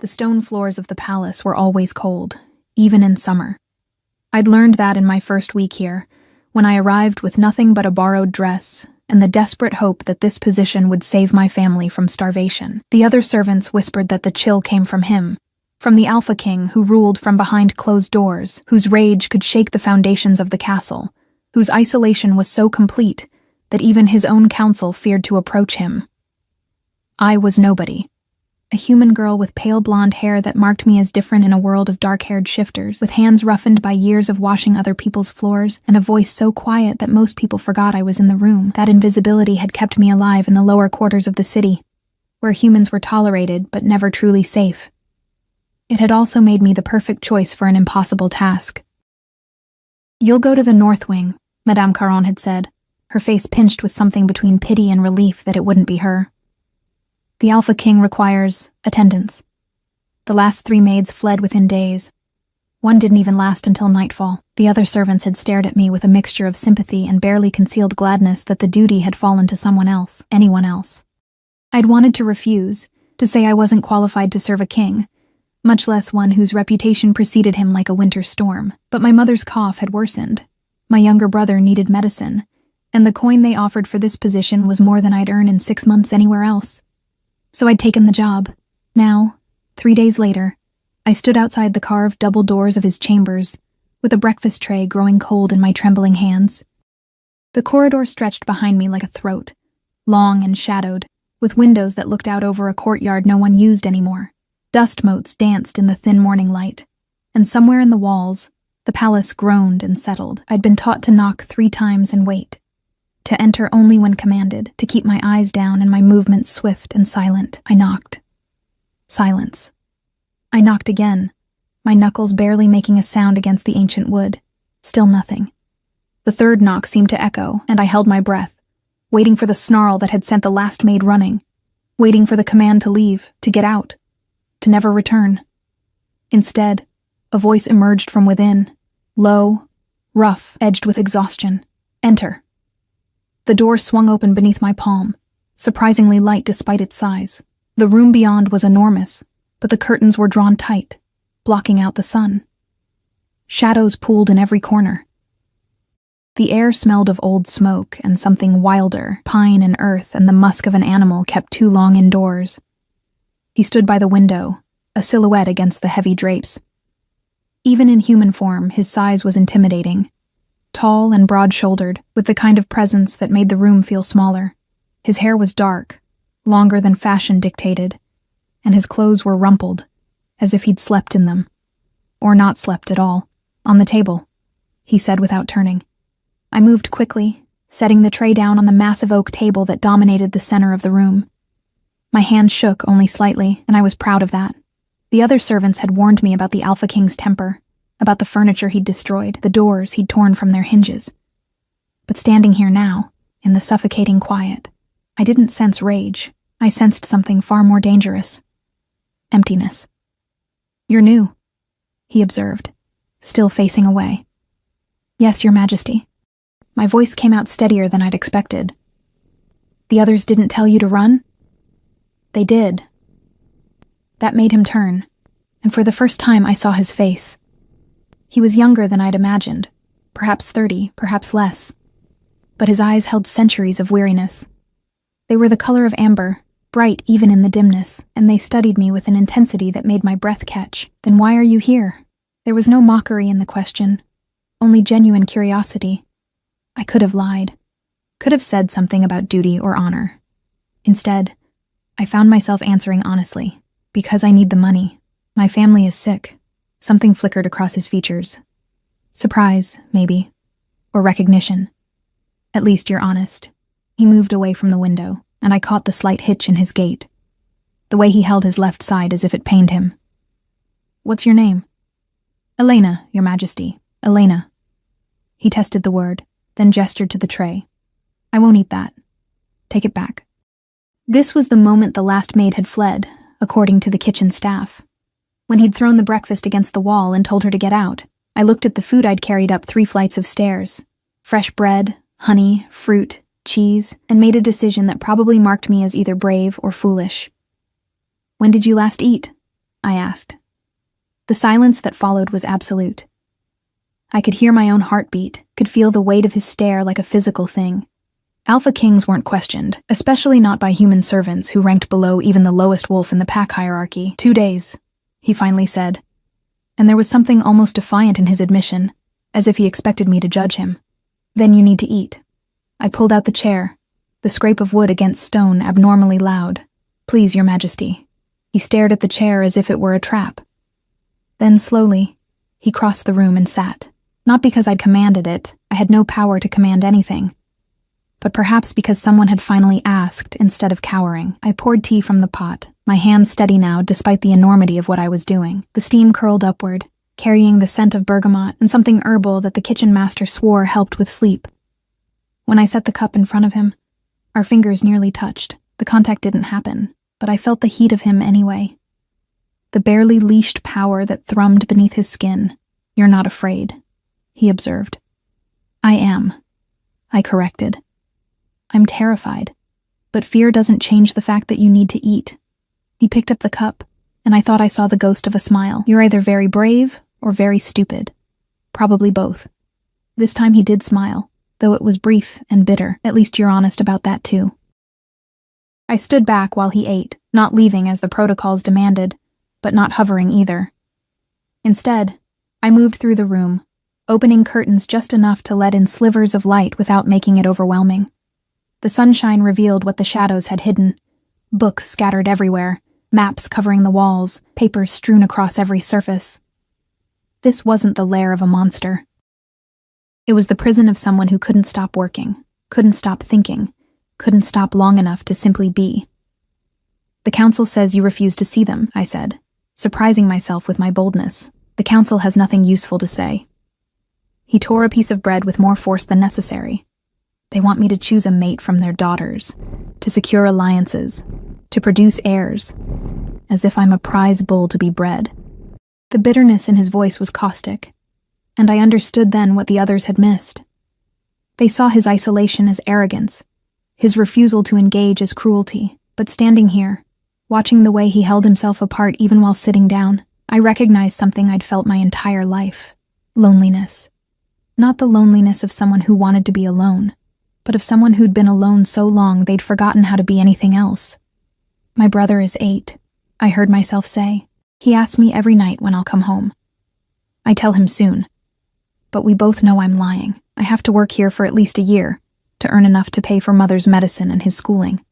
The stone floors of the palace were always cold, even in summer. I'd learned that in my first week here, when I arrived with nothing but a borrowed dress and the desperate hope that this position would save my family from starvation. The other servants whispered that the chill came from him, from the Alpha King who ruled from behind closed doors, whose rage could shake the foundations of the castle, whose isolation was so complete that even his own council feared to approach him. I was nobody. A human girl with pale blonde hair that marked me as different in a world of dark-haired shifters, with hands roughened by years of washing other people's floors, and a voice so quiet that most people forgot I was in the room. That invisibility had kept me alive in the lower quarters of the city, where humans were tolerated but never truly safe. It had also made me the perfect choice for an impossible task. "You'll go to the North Wing," Madame Caron had said, her face pinched with something between pity and relief that it wouldn't be her. "The Alpha King requires attendance." The last 3 maids fled within days. One didn't even last until nightfall. The other servants had stared at me with a mixture of sympathy and barely concealed gladness that the duty had fallen to someone else, anyone else. I'd wanted to refuse, to say I wasn't qualified to serve a king, much less one whose reputation preceded him like a winter storm. But my mother's cough had worsened. My younger brother needed medicine, and the coin they offered for this position was more than I'd earn in 6 months anywhere else. So I'd taken the job. Now, 3 days later, I stood outside the carved double doors of his chambers, with a breakfast tray growing cold in my trembling hands. The corridor stretched behind me like a throat, long and shadowed, with windows that looked out over a courtyard no one used anymore. Dust motes danced in the thin morning light, and somewhere in the walls, the palace groaned and settled. I'd been taught to knock 3 times and wait, to enter only when commanded, to keep my eyes down and my movements swift and silent. I knocked. Silence. I knocked again, my knuckles barely making a sound against the ancient wood. Still nothing. The 3rd knock seemed to echo, and I held my breath, waiting for the snarl that had sent the last maid running, waiting for the command to leave, to get out, to never return. Instead, a voice emerged from within, low, rough, edged with exhaustion. "Enter." The door swung open beneath my palm, surprisingly light despite its size. The room beyond was enormous, but the curtains were drawn tight, blocking out the sun. Shadows pooled in every corner. The air smelled of old smoke and something wilder, pine and earth and the musk of an animal kept too long indoors. He stood by the window, a silhouette against the heavy drapes. Even in human form, his size was intimidating. Tall and broad-shouldered, with the kind of presence that made the room feel smaller. His hair was dark, longer than fashion dictated, and his clothes were rumpled, as if he'd slept in them. Or not slept at all. "On the table," he said without turning. I moved quickly, setting the tray down on the massive oak table that dominated the center of the room. My hand shook only slightly, and I was proud of that. The other servants had warned me about the Alpha King's temper, about the furniture he'd destroyed, the doors he'd torn from their hinges. But standing here now, in the suffocating quiet, I didn't sense rage. I sensed something far more dangerous. Emptiness. "You're new," he observed, still facing away. "Yes, Your Majesty." My voice came out steadier than I'd expected. "The others didn't tell you to run?" "They did." That made him turn, and for the first time I saw his face. He was younger than I'd imagined, perhaps 30, perhaps less. But his eyes held centuries of weariness. They were the color of amber, bright even in the dimness, and they studied me with an intensity that made my breath catch. "Then why are you here?" There was no mockery in the question, only genuine curiosity. I could have lied, could have said something about duty or honor. Instead, I found myself answering honestly, "Because I need the money. My family is sick." Something flickered across his features. Surprise, maybe. Or recognition. "At least you're honest." He moved away from the window, and I caught the slight hitch in his gait. The way he held his left side as if it pained him. "What's your name?" "Elena, Your Majesty. Elena." He tested the word, then gestured to the tray. "I won't eat that. Take it back." This was the moment the last maid had fled, according to the kitchen staff. When he'd thrown the breakfast against the wall and told her to get out, I looked at the food I'd carried up 3 flights of stairs. Fresh bread, honey, fruit, cheese, and made a decision that probably marked me as either brave or foolish. "When did you last eat?" I asked. The silence that followed was absolute. I could hear my own heartbeat, could feel the weight of his stare like a physical thing. Alpha kings weren't questioned, especially not by human servants who ranked below even the lowest wolf in the pack hierarchy. 2 days, he finally said. And there was something almost defiant in his admission, as if he expected me to judge him. Then you need to eat. I pulled out the chair, the scrape of wood against stone abnormally loud. Please, Your Majesty. He stared at the chair as if it were a trap. Then slowly, he crossed the room and sat. Not because I'd commanded it, I had no power to command anything. But perhaps because someone had finally asked instead of cowering. I poured tea from the pot, my hands steady now despite the enormity of what I was doing. The steam curled upward, carrying the scent of bergamot and something herbal that the kitchen master swore helped with sleep. When I set the cup in front of him, our fingers nearly touched. The contact didn't happen, but I felt the heat of him anyway. The barely leashed power that thrummed beneath his skin. You're not afraid, he observed. I am, I corrected. I'm terrified, but fear doesn't change the fact that you need to eat. He picked up the cup, and I thought I saw the ghost of a smile. You're either very brave or very stupid. Probably both. This time he did smile, though it was brief and bitter. At least you're honest about that too. I stood back while he ate, not leaving as the protocols demanded, but not hovering either. Instead, I moved through the room, opening curtains just enough to let in slivers of light without making it overwhelming. The sunshine revealed what the shadows had hidden. Books scattered everywhere, maps covering the walls, papers strewn across every surface. This wasn't the lair of a monster. It was the prison of someone who couldn't stop working, couldn't stop thinking, couldn't stop long enough to simply be. The council says you refuse to see them, I said, surprising myself with my boldness. The council has nothing useful to say. He tore a piece of bread with more force than necessary. They want me to choose a mate from their daughters, to secure alliances, to produce heirs, as if I'm a prize bull to be bred. The bitterness in his voice was caustic, and I understood then what the others had missed. They saw his isolation as arrogance, his refusal to engage as cruelty, but standing here, watching the way he held himself apart even while sitting down, I recognized something I'd felt my entire life: loneliness. Not the loneliness of someone who wanted to be alone, but of someone who'd been alone so long they'd forgotten how to be anything else. My brother is 8, I heard myself say. He asks me every night when I'll come home. I tell him soon. But we both know I'm lying. I have to work here for at least a year, to earn enough to pay for Mother's medicine and his schooling.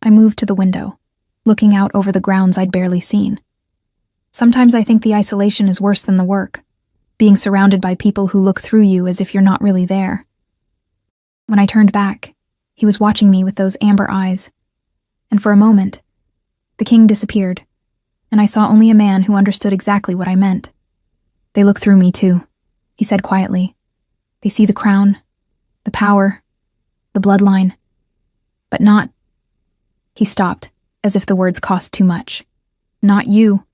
I moved to the window, looking out over the grounds I'd barely seen. Sometimes I think the isolation is worse than the work, being surrounded by people who look through you as if you're not really there. When I turned back, he was watching me with those amber eyes, and for a moment, the king disappeared, and I saw only a man who understood exactly what I meant. They look through me too, he said quietly. They see the crown, the power, the bloodline, but not... He stopped, as if the words cost too much. Not you,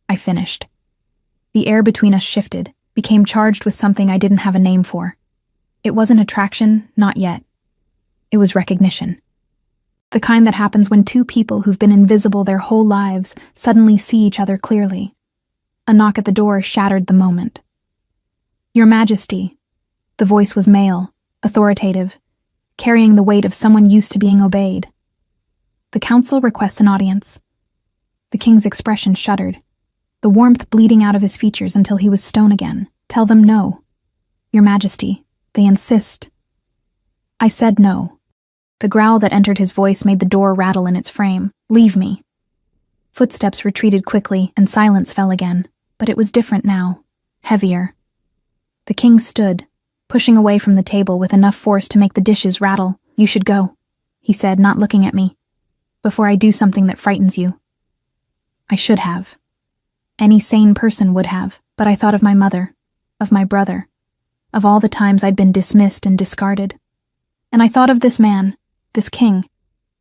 I finished. The air between us shifted, became charged with something I didn't have a name for. It wasn't attraction, not yet. It was recognition. The kind that happens when two people who've been invisible their whole lives suddenly see each other clearly. A knock at the door shattered the moment. Your Majesty. The voice was male, authoritative, carrying the weight of someone used to being obeyed. The council requests an audience. The king's expression shuddered, the warmth bleeding out of his features until he was stone again. Tell them no. Your Majesty. They insist. I said no. The growl that entered his voice made the door rattle in its frame. Leave me. Footsteps retreated quickly, and silence fell again, but it was different now, heavier. The king stood, pushing away from the table with enough force to make the dishes rattle. You should go, he said, not looking at me, before I do something that frightens you. I should have. Any sane person would have, but I thought of my mother, of my brother, of all the times I'd been dismissed and discarded. And I thought of this man, this king,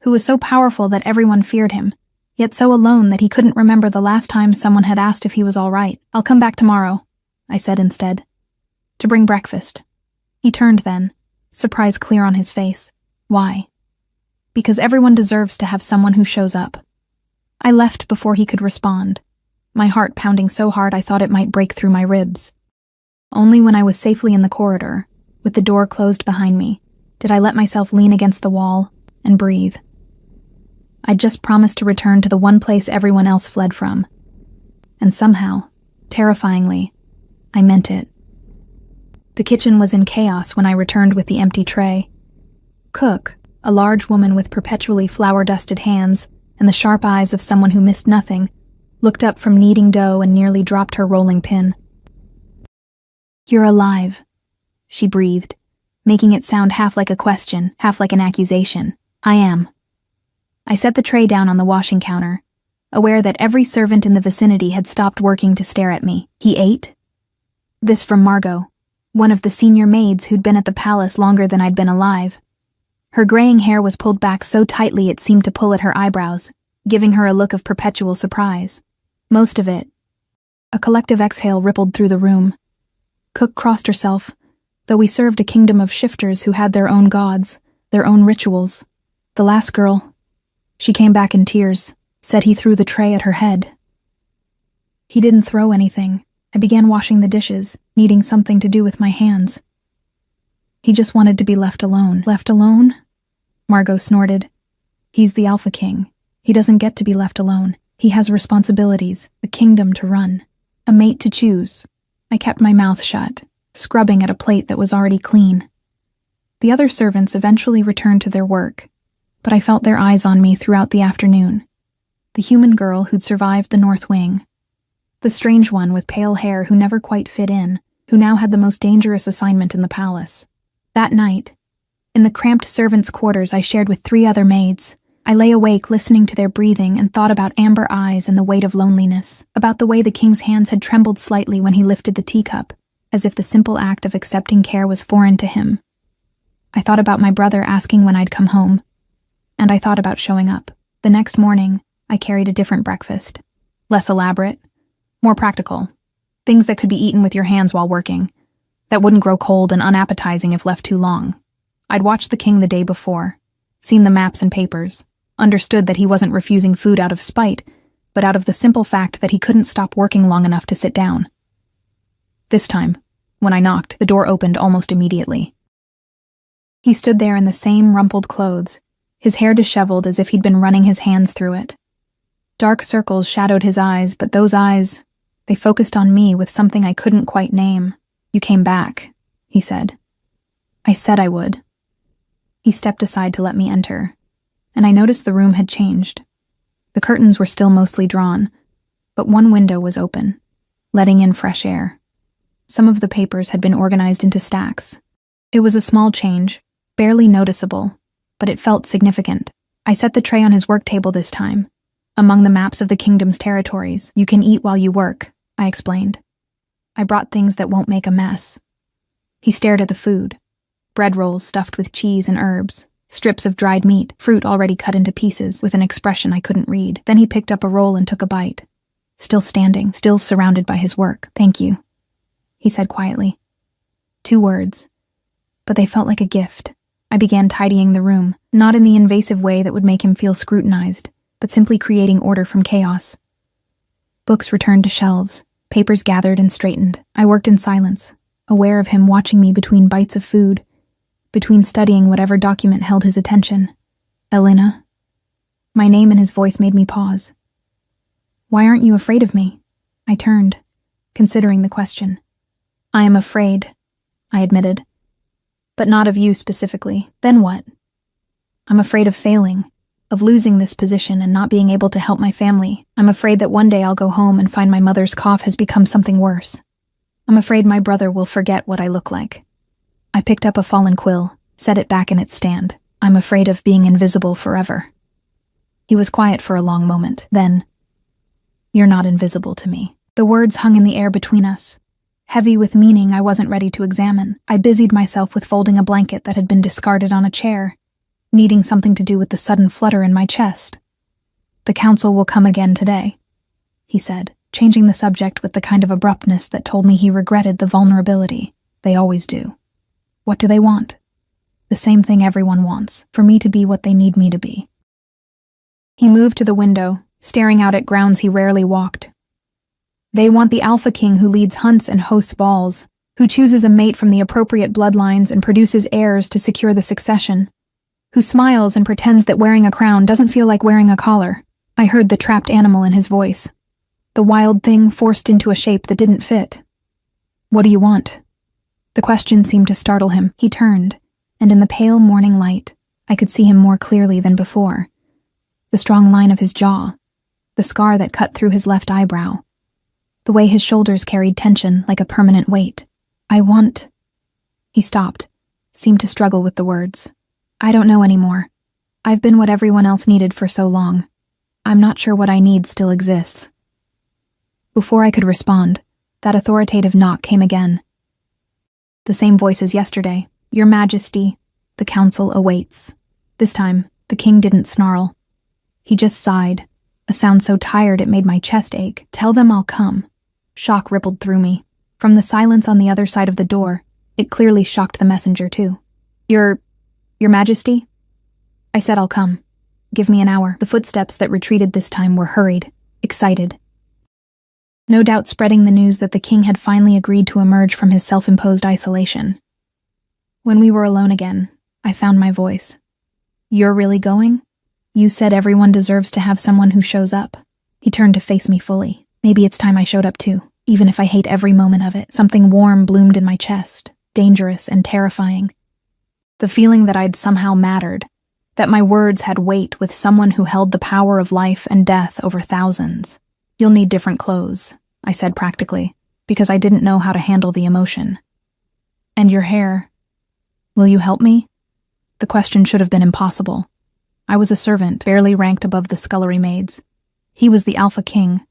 who was so powerful that everyone feared him, yet so alone that he couldn't remember the last time someone had asked if he was all right. I'll come back tomorrow, I said instead, to bring breakfast. He turned then, surprise clear on his face. Why? Because everyone deserves to have someone who shows up. I left before he could respond, my heart pounding so hard I thought it might break through my ribs. Only when I was safely in the corridor, with the door closed behind me, did I let myself lean against the wall and breathe. I'd just promised to return to the one place everyone else fled from. And somehow, terrifyingly, I meant it. The kitchen was in chaos when I returned with the empty tray. Cook, a large woman with perpetually flour-dusted hands and the sharp eyes of someone who missed nothing, looked up from kneading dough and nearly dropped her rolling pin. "You're alive," she breathed, making it sound half like a question, half like an accusation. "I am." I set the tray down on the washing counter, aware that every servant in the vicinity had stopped working to stare at me. "He ate?" This from Margot, one of the senior maids who'd been at the palace longer than I'd been alive. Her graying hair was pulled back so tightly it seemed to pull at her eyebrows, giving her a look of perpetual surprise. Most of it. A collective exhale rippled through the room. Cook crossed herself, though we served a kingdom of shifters who had their own gods, their own rituals. The last girl, she came back in tears, said he threw the tray at her head. He didn't throw anything. I began washing the dishes, needing something to do with my hands. He just wanted to be left alone. "Left alone?" Margot snorted. "He's the Alpha King. He doesn't get to be left alone. He has responsibilities, a kingdom to run, a mate to choose." I kept my mouth shut, scrubbing at a plate that was already clean. The other servants eventually returned to their work, but I felt their eyes on me throughout the afternoon. The human girl who'd survived the North Wing. The strange one with pale hair who never quite fit in, who now had the most dangerous assignment in the palace. That night, in the cramped servants' quarters I shared with 3 other maids, I lay awake listening to their breathing and thought about amber eyes and the weight of loneliness, about the way the king's hands had trembled slightly when he lifted the teacup, as if the simple act of accepting care was foreign to him. I thought about my brother asking when I'd come home, and I thought about showing up. The next morning, I carried a different breakfast. Less elaborate, more practical. Things that could be eaten with your hands while working, that wouldn't grow cold and unappetizing if left too long. I'd watched the king the day before, seen the maps and papers, understood that he wasn't refusing food out of spite, but out of the simple fact that he couldn't stop working long enough to sit down. This time, when I knocked, the door opened almost immediately. He stood there in the same rumpled clothes, his hair disheveled as if he'd been running his hands through it. Dark circles shadowed his eyes, but those eyes, they focused on me with something I couldn't quite name. "You came back," he said. "I said I would." He stepped aside to let me enter, and I noticed the room had changed. The curtains were still mostly drawn, but one window was open, letting in fresh air. Some of the papers had been organized into stacks. It was a small change, barely noticeable, but it felt significant. I set the tray on his work table this time. "Among the maps of the kingdom's territories, you can eat while you work," I explained. "I brought things that won't make a mess." He stared at the food. Bread rolls stuffed with cheese and herbs, strips of dried meat, fruit already cut into pieces, with an expression I couldn't read. Then he picked up a roll and took a bite. Still standing, still surrounded by his work. "Thank you," he said quietly. 2 words, but they felt like a gift. I began tidying the room, not in the invasive way that would make him feel scrutinized, but simply creating order from chaos. Books returned to shelves, papers gathered and straightened. I worked in silence, aware of him watching me between bites of food, between studying whatever document held his attention. "Elena?" My name and his voice made me pause. "Why aren't you afraid of me?" I turned, considering the question. "I am afraid," I admitted. "But not of you specifically. Then what?" "I'm afraid of failing, of losing this position and not being able to help my family. I'm afraid that one day I'll go home and find my mother's cough has become something worse. I'm afraid my brother will forget what I look like." I picked up a fallen quill, set it back in its stand. "I'm afraid of being invisible forever." He was quiet for a long moment. Then, "You're not invisible to me." The words hung in the air between us, heavy with meaning I wasn't ready to examine. I busied myself with folding a blanket that had been discarded on a chair, needing something to do with the sudden flutter in my chest. "The council will come again today," he said, changing the subject with the kind of abruptness that told me he regretted the vulnerability. "They always do." "What do they want?" "The same thing everyone wants, for me to be what they need me to be." He moved to the window, staring out at grounds he rarely walked. They want the Alpha King who leads hunts and hosts balls, who chooses a mate from the appropriate bloodlines and produces heirs to secure the succession, who smiles and pretends that wearing a crown doesn't feel like wearing a collar. I heard the trapped animal in his voice, the wild thing forced into a shape that didn't fit. What do you want? The question seemed to startle him. He turned, and in the pale morning light, I could see him more clearly than before. The strong line of his jaw, the scar that cut through his left eyebrow, the way his shoulders carried tension like a permanent weight. I want... He stopped, seemed to struggle with the words. I don't know anymore. I've been what everyone else needed for so long. I'm not sure what I need still exists. Before I could respond, that authoritative knock came again. The same voice as yesterday. Your Majesty, the council awaits. This time, the king didn't snarl. He just sighed, a sound so tired it made my chest ache. Tell them I'll come. Shock rippled through me. From the silence on the other side of the door, it clearly shocked the messenger too. Your Majesty? I said I'll come. Give me an hour. The footsteps that retreated this time were hurried, excited. No doubt spreading the news that the king had finally agreed to emerge from his self-imposed isolation. When we were alone again, I found my voice. You're really going? You said everyone deserves to have someone who shows up. He turned to face me fully. Maybe it's time I showed up too, even if I hate every moment of it. Something warm bloomed in my chest, dangerous and terrifying. The feeling that I'd somehow mattered, that my words had weight with someone who held the power of life and death over thousands. You'll need different clothes, I said practically, because I didn't know how to handle the emotion. And your hair. Will you help me? The question should have been impossible. I was a servant, barely ranked above the scullery maids. He was the Alpha King,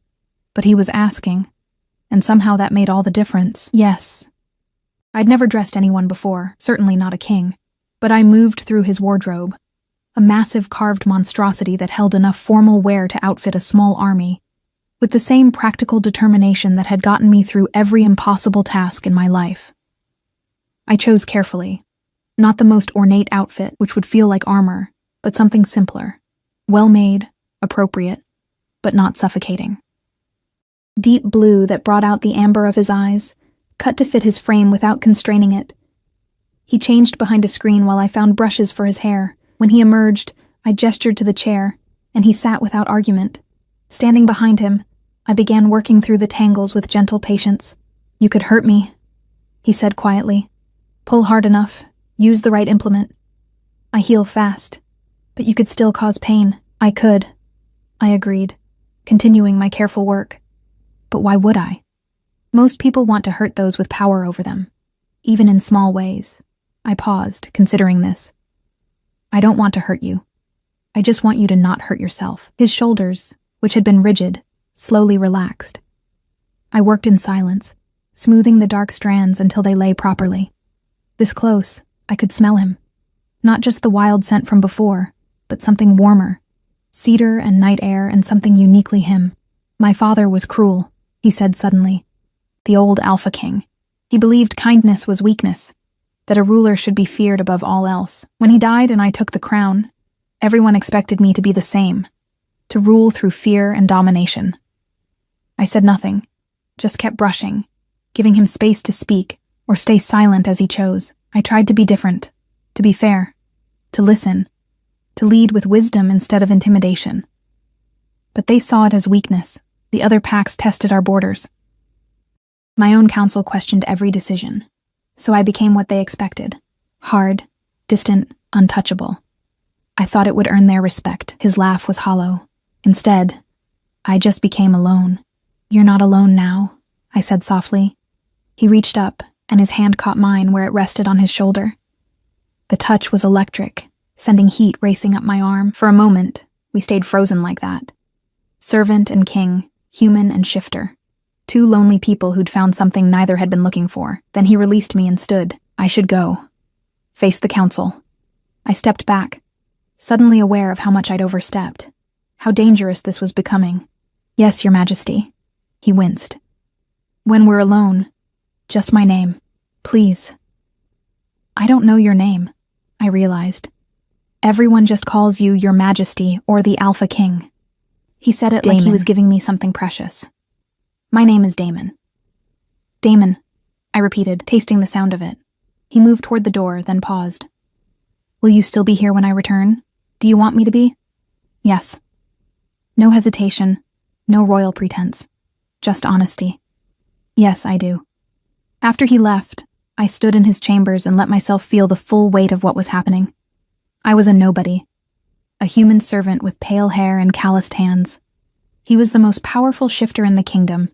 but he was asking, and somehow that made all the difference. Yes. I'd never dressed anyone before, certainly not a king, but I moved through his wardrobe, a massive carved monstrosity that held enough formal wear to outfit a small army, with the same practical determination that had gotten me through every impossible task in my life. I chose carefully, not the most ornate outfit, which would feel like armor, but something simpler, well-made, appropriate, but not suffocating. Deep blue that brought out the amber of his eyes, cut to fit his frame without constraining it. He changed behind a screen while I found brushes for his hair. When he emerged, I gestured to the chair, and he sat without argument. Standing behind him, I began working through the tangles with gentle patience. You could hurt me, he said quietly. Pull hard enough, use the right implement. I heal fast, but you could still cause pain. I could, I agreed, continuing my careful work. But why would I? Most people want to hurt those with power over them, even in small ways. I paused, considering this. I don't want to hurt you. I just want you to not hurt yourself. His shoulders, which had been rigid, slowly relaxed. I worked in silence, smoothing the dark strands until they lay properly. This close, I could smell him. Not just the wild scent from before, but something warmer. Cedar and night air and something uniquely him. My father was cruel, he said suddenly. The old Alpha King. He believed kindness was weakness, that a ruler should be feared above all else. When he died and I took the crown, everyone expected me to be the same, to rule through fear and domination. I said nothing, just kept brushing, giving him space to speak or stay silent as he chose. I tried to be different, to be fair, to listen, to lead with wisdom instead of intimidation. But they saw it as weakness. The other packs tested our borders. My own council questioned every decision, so I became what they expected. Hard, distant, untouchable. I thought it would earn their respect. His laugh was hollow. Instead, I just became alone. You're not alone now, I said softly. He reached up, and his hand caught mine where it rested on his shoulder. The touch was electric, sending heat racing up my arm. For a moment, we stayed frozen like that. Servant and king, human and shifter. Two lonely people who'd found something neither had been looking for. Then he released me and stood. I should go. Face the council. I stepped back, suddenly aware of how much I'd overstepped. How dangerous this was becoming. Yes, Your Majesty. He winced. When we're alone, just my name. Please. I don't know your name, I realized. Everyone just calls you Your Majesty or the Alpha King. He said it like he was giving me something precious. My name is Damon. Damon, I repeated, tasting the sound of it. He moved toward the door, then paused. Will you still be here when I return? Do you want me to be? Yes. No hesitation, no royal pretense, just honesty. Yes, I do. After he left, I stood in his chambers and let myself feel the full weight of what was happening. I was a nobody, a human servant with pale hair and calloused hands. He was the most powerful shifter in the kingdom,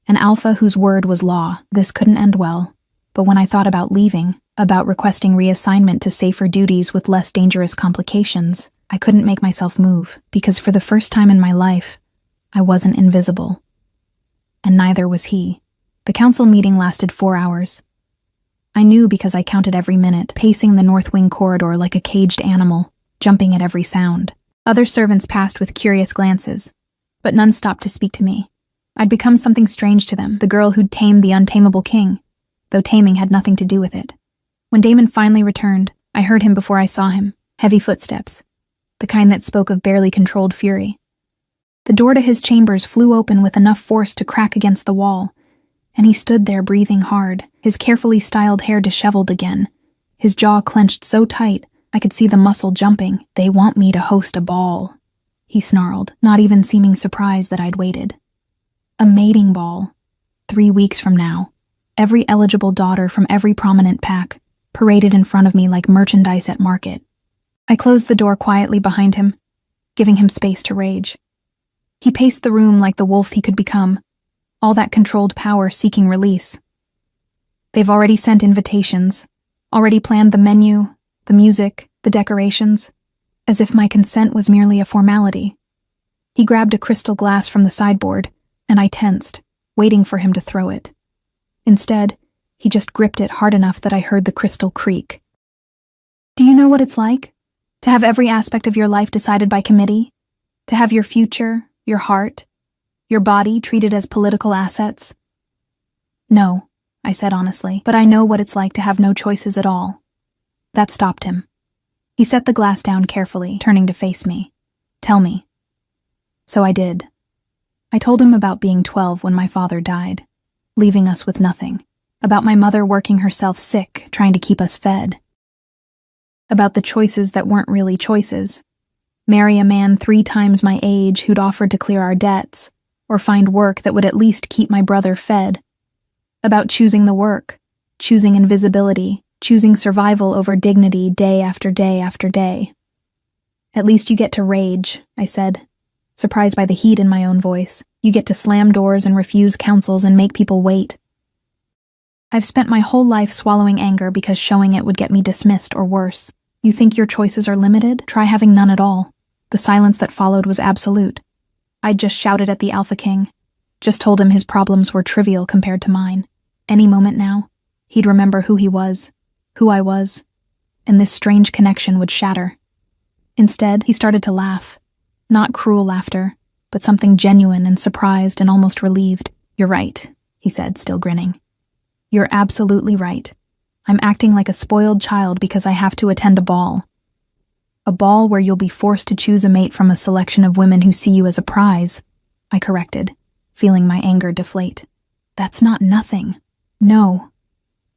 an alpha whose word was law. This couldn't end well, but when I thought about leaving, about requesting reassignment to safer duties with less dangerous complications, I couldn't make myself move, because for the first time in my life, I wasn't invisible. And neither was he. The council meeting lasted 4 hours. I knew because I counted every minute, pacing the North Wing corridor like a caged animal, jumping at every sound. Other servants passed with curious glances, but none stopped to speak to me. I'd become something strange to them, the girl who'd tamed the untamable king, though taming had nothing to do with it. When Damon finally returned, I heard him before I saw him, heavy footsteps, the kind that spoke of barely controlled fury. The door to his chambers flew open with enough force to crack against the wall, and he stood there breathing hard, his carefully styled hair disheveled again, his jaw clenched so tight I could see the muscle jumping. They want me to host a ball, he snarled, not even seeming surprised that I'd waited. A mating ball, 3 weeks from now. Every eligible daughter from every prominent pack, paraded in front of me like merchandise at market. I closed the door quietly behind him, giving him space to rage. He paced the room like the wolf he could become, all that controlled power seeking release. They've already sent invitations, already planned the menu, the music, the decorations, as if my consent was merely a formality. He grabbed a crystal glass from the sideboard, and I tensed, waiting for him to throw it. Instead, he just gripped it hard enough that I heard the crystal creak. Do you know what it's like? To have every aspect of your life decided by committee? To have your future, your heart, your body treated as political assets? No, I said honestly, but I know what it's like to have no choices at all. That stopped him. He set the glass down carefully, turning to face me. Tell me. So I did. I told him about being 12 when my father died, leaving us with nothing. About my mother working herself sick, trying to keep us fed. About the choices that weren't really choices. Marry a man 3 times my age who'd offered to clear our debts, or find work that would at least keep my brother fed. About choosing the work, choosing invisibility, choosing survival over dignity day after day after day. At least you get to rage, I said, surprised by the heat in my own voice. You get to slam doors and refuse counsels and make people wait. I've spent my whole life swallowing anger because showing it would get me dismissed or worse. You think your choices are limited? Try having none at all. The silence that followed was absolute. I'd just shouted at the Alpha King, just told him his problems were trivial compared to mine. Any moment now, he'd remember who he was, who I was, and this strange connection would shatter. Instead, he started to laugh. Not cruel laughter, but something genuine and surprised and almost relieved. You're right, he said, still grinning. You're absolutely right. I'm acting like a spoiled child because I have to attend a ball. A ball where you'll be forced to choose a mate from a selection of women who see you as a prize, I corrected, feeling my anger deflate. That's not nothing. No.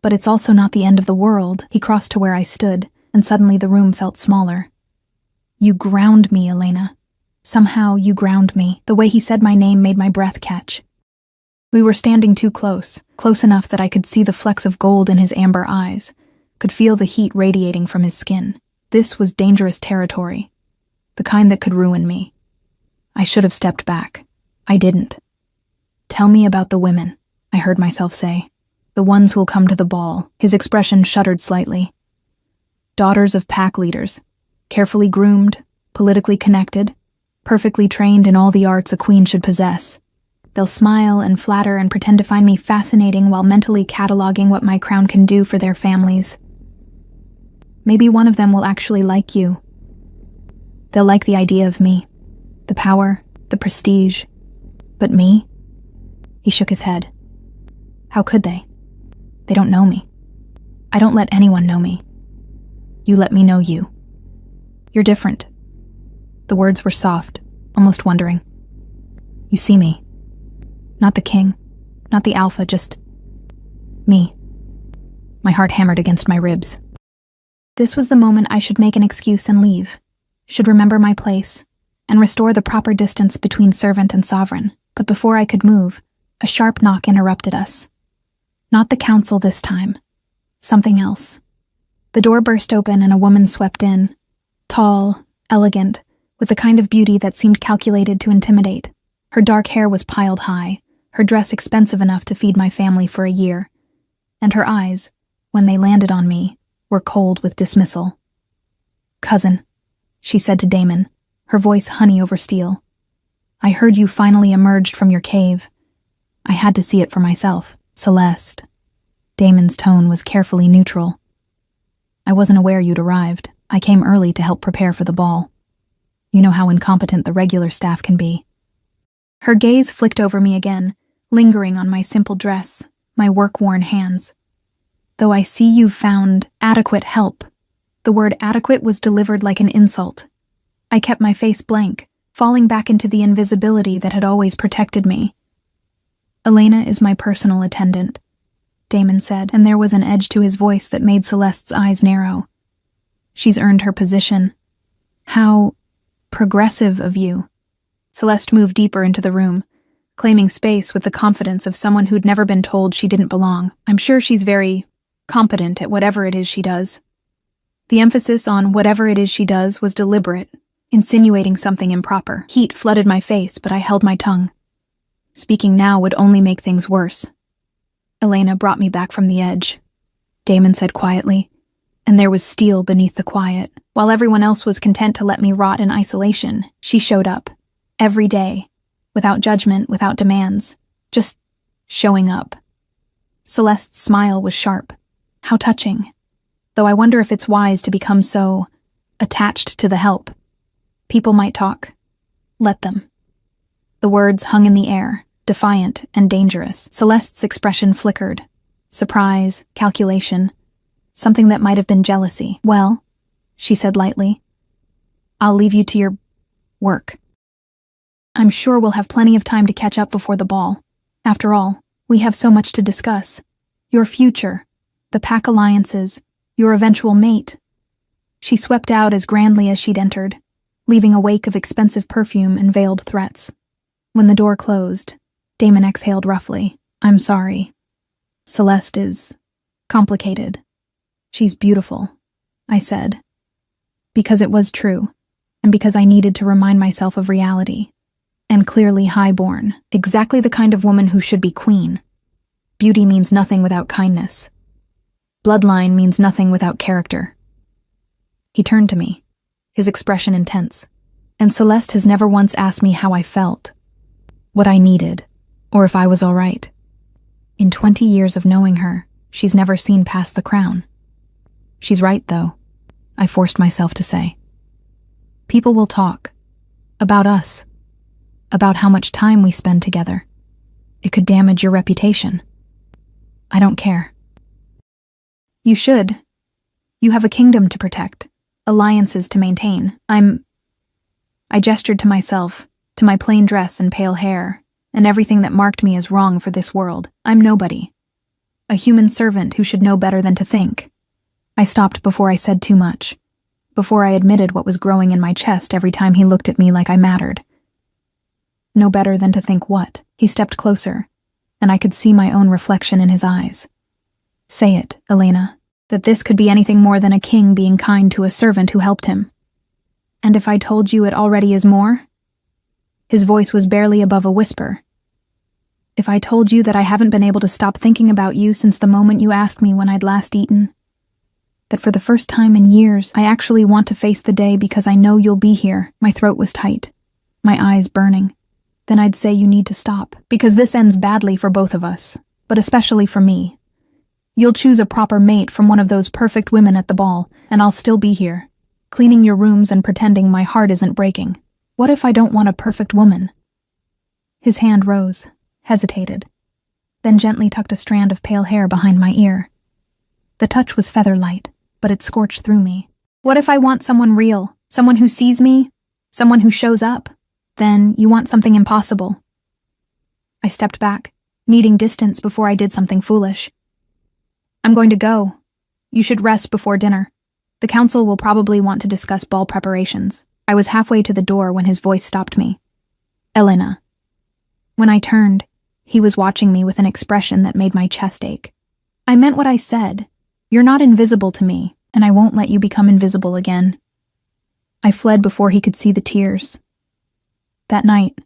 But it's also not the end of the world. He crossed to where I stood, and suddenly the room felt smaller. You ground me, Elena. Somehow you ground me. The way he said my name made my breath catch. We were standing too close, close enough that I could see the flecks of gold in his amber eyes, could feel the heat radiating from his skin. This was dangerous territory, the kind that could ruin me. I should have stepped back. I didn't. Tell me about the women, I heard myself say. The ones who'll come to the ball. His expression shuddered slightly. Daughters of pack leaders, carefully groomed, politically connected, perfectly trained in all the arts a queen should possess. They'll smile and flatter and pretend to find me fascinating while mentally cataloging what my crown can do for their families. Maybe one of them will actually like you. They'll like the idea of me, the power, the prestige. But me? He shook his head. How could they? They don't know me. I don't let anyone know me. You let me know you. You're different. The words were soft, almost wondering. You see me. Not the king, not the alpha, just me. My heart hammered against my ribs. This was the moment I should make an excuse and leave, should remember my place, and restore the proper distance between servant and sovereign. But before I could move, a sharp knock interrupted us. Not the council this time. Something else. The door burst open and a woman swept in. Tall, elegant, with the kind of beauty that seemed calculated to intimidate. Her dark hair was piled high, her dress expensive enough to feed my family for a year. And her eyes, when they landed on me, were cold with dismissal. "Cousin," she said to Damon, her voice honey over steel. "I heard you finally emerged from your cave. I had to see it for myself. Celeste." Damon's tone was carefully neutral. "I wasn't aware you'd arrived. I came early to help prepare for the ball. You know how incompetent the regular staff can be." Her gaze flicked over me again, lingering on my simple dress, my work-worn hands. "Though I see you've found adequate help." The word adequate was delivered like an insult. I kept my face blank, falling back into the invisibility that had always protected me. "Elena is my personal attendant," Damon said, and there was an edge to his voice that made Celeste's eyes narrow. "She's earned her position. How progressive of you." Celeste moved deeper into the room, claiming space with the confidence of someone who'd never been told she didn't belong. "I'm sure she's very competent at whatever it is she does." The emphasis on whatever it is she does was deliberate, insinuating something improper. Heat flooded my face, but I held my tongue. Speaking now would only make things worse. "Elena brought me back from the edge," Damon said quietly, and there was steel beneath the quiet. While everyone else was content to let me rot in isolation, she showed up, every day, without judgment, without demands, just showing up. Celeste's smile was sharp. How touching. Though I wonder if it's wise to become so attached to the help. People might talk. Let them. The words hung in the air, defiant and dangerous. Celeste's expression flickered. Surprise, calculation, something that might have been jealousy. "Well," she said lightly, "I'll leave you to your work. I'm sure we'll have plenty of time to catch up before the ball. After all, we have so much to discuss. Your future, the pack alliances, your eventual mate." She swept out as grandly as she'd entered, leaving a wake of expensive perfume and veiled threats. When the door closed, Damon exhaled roughly. "I'm sorry. Celeste is complicated. She's beautiful," I said. Because it was true, and because I needed to remind myself of reality. And clearly high-born, exactly the kind of woman who should be queen. Beauty means nothing without kindness. Bloodline means nothing without character. He turned to me, his expression intense. "And Celeste has never once asked me how I felt, what I needed, or if I was all right. In 20 years of knowing her, she's never seen past the crown." "She's right, though," I forced myself to say. "People will talk. About us. About how much time we spend together. It could damage your reputation. I don't care." "You should. You have a kingdom to protect, alliances to maintain. I gestured to myself, to my plain dress and pale hair, and everything that marked me as wrong for this world. I'm nobody. A human servant who should know better than to think. I stopped before I said too much, before I admitted what was growing in my chest every time he looked at me like I mattered. Know better than to think what? He stepped closer, and I could see my own reflection in his eyes. "Say it, Elena, that this could be anything more than a king being kind to a servant who helped him. And if I told you it already is more?" His voice was barely above a whisper. "If I told you that I haven't been able to stop thinking about you since the moment you asked me when I'd last eaten? That for the first time in years, I actually want to face the day because I know you'll be here." My throat was tight, my eyes burning. "Then I'd say you need to stop, because this ends badly for both of us, but especially for me. You'll choose a proper mate from one of those perfect women at the ball, and I'll still be here, cleaning your rooms and pretending my heart isn't breaking. What if I don't want a perfect woman?" His hand rose, hesitated, then gently tucked a strand of pale hair behind my ear. The touch was feather-light, but it scorched through me. "What if I want someone real, someone who sees me, someone who shows up?" "Then you want something impossible. I stepped back, needing distance before I did something foolish. I'm going to go. You should rest before dinner. The council will probably want to discuss ball preparations. I was halfway to the door when his voice stopped me. Elena. When I turned, he was watching me with an expression that made my chest ache. I meant what I said. You're not invisible to me, and I won't let you become invisible again. I fled before he could see the tears. That night,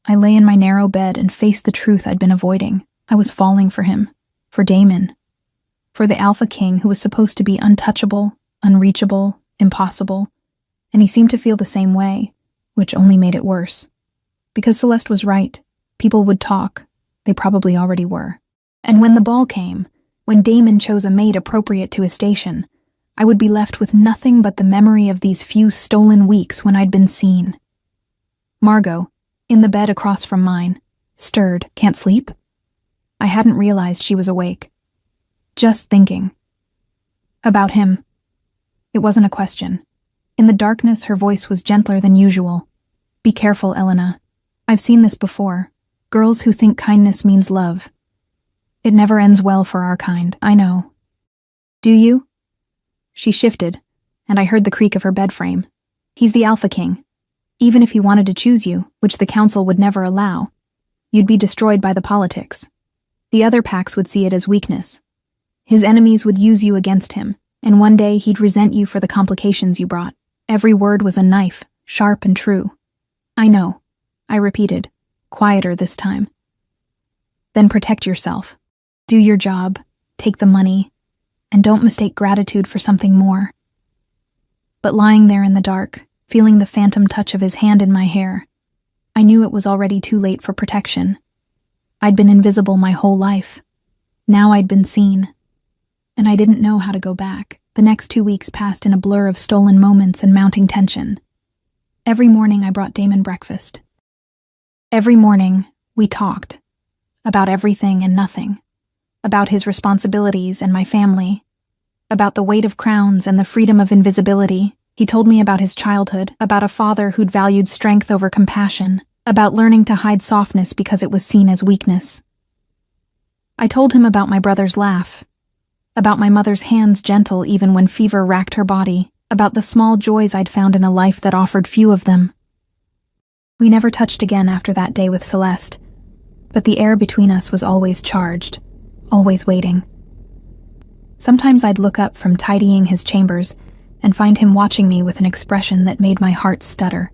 I lay in my narrow bed and faced the truth I'd been avoiding. I was falling for him, for Damon, for the Alpha King who was supposed to be untouchable, unreachable, impossible, and he seemed to feel the same way, which only made it worse. Because Celeste was right, people would talk. They probably already were. And when the ball came, when Damon chose a maid appropriate to his station, I would be left with nothing but the memory of these few stolen weeks when I'd been seen. Margot, in the bed across from mine, stirred. Can't sleep? I hadn't realized she was awake. Just thinking. About him. It wasn't a question. In the darkness, her voice was gentler than usual. Be careful, Elena. I've seen this before. Girls who think kindness means love. It never ends well for our kind, I know. Do you? She shifted, and I heard the creak of her bed frame. He's the Alpha King. Even if he wanted to choose you, which the council would never allow, you'd be destroyed by the politics. The other packs would see it as weakness. His enemies would use you against him, and one day he'd resent you for the complications you brought. Every word was a knife, sharp and true. I know, I repeated, quieter this time. Then protect yourself. Do your job, take the money, and don't mistake gratitude for something more. But lying there in the dark, feeling the phantom touch of his hand in my hair, I knew it was already too late for protection. I'd been invisible my whole life. Now I'd been seen. And I didn't know how to go back. The next 2 weeks passed in a blur of stolen moments and mounting tension. Every morning I brought Damon breakfast. Every morning we talked. About everything and nothing. About his responsibilities and my family. About the weight of crowns and the freedom of invisibility. He told me about his childhood, about a father who'd valued strength over compassion, about learning to hide softness because it was seen as weakness. I told him about my brother's laugh, about my mother's hands gentle even when fever racked her body, about the small joys I'd found in a life that offered few of them. We never touched again after that day with Celeste, but the air between us was always charged, always waiting. Sometimes I'd look up from tidying his chambers and find him watching me with an expression that made my heart stutter.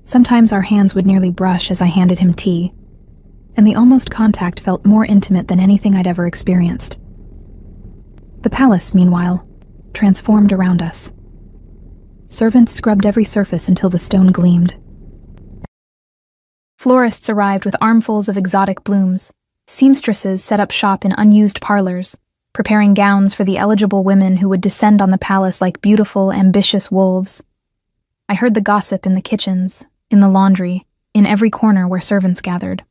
Sometimes our hands would nearly brush as I handed him tea, and the almost contact felt more intimate than anything I'd ever experienced. The palace, meanwhile, transformed around us. Servants scrubbed every surface until the stone gleamed. Florists arrived with armfuls of exotic blooms. Seamstresses set up shop in unused parlors, preparing gowns for the eligible women who would descend on the palace like beautiful, ambitious wolves. I heard the gossip in the kitchens, in the laundry, in every corner where servants gathered.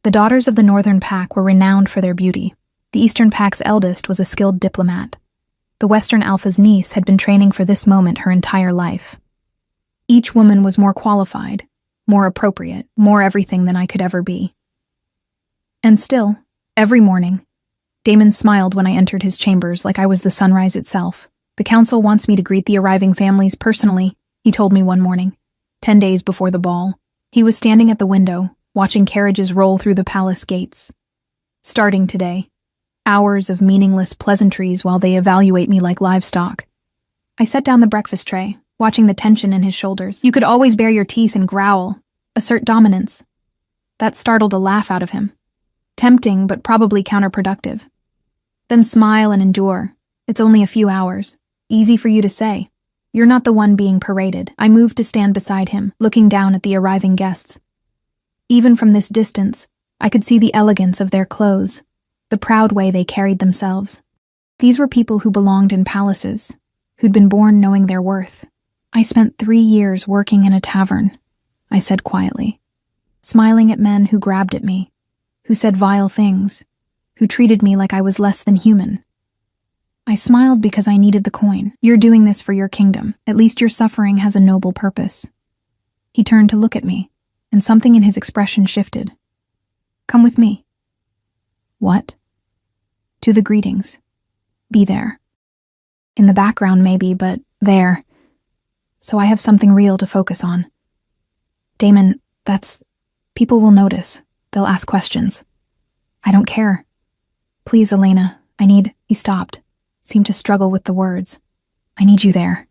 The daughters of the Northern Pack were renowned for their beauty. The Eastern Pack's eldest was a skilled diplomat. The Western Alpha's niece had been training for this moment her entire life. Each woman was more qualified, more appropriate, more everything than I could ever be. And still, every morning, Damon smiled when I entered his chambers like I was the sunrise itself. The council wants me to greet the arriving families personally, he told me one morning, 10 days before the ball. He was standing at the window, watching carriages roll through the palace gates. Starting today, hours of meaningless pleasantries while they evaluate me like livestock. I set down the breakfast tray, watching the tension in his shoulders. You could always bare your teeth and growl, assert dominance. That startled a laugh out of him. Tempting, but probably counterproductive. Then smile and endure. It's only a few hours. Easy for you to say. You're not the one being paraded. I moved to stand beside him, looking down at the arriving guests. Even from this distance, I could see the elegance of their clothes, the proud way they carried themselves. These were people who belonged in palaces, who'd been born knowing their worth. I spent 3 years working in a tavern, I said quietly, smiling at men who grabbed at me, who said vile things, who treated me like I was less than human. I smiled because I needed the coin. You're doing this for your kingdom. At least your suffering has a noble purpose. He turned to look at me. and something in his expression shifted. "Come with me." "What?" "To the greetings. Be there. In the background maybe, but there. So I have something real to focus on." "Damon, people will notice. They'll ask questions." "I don't care. Please, Elena, He stopped, seemed to struggle with the words. "I need you there."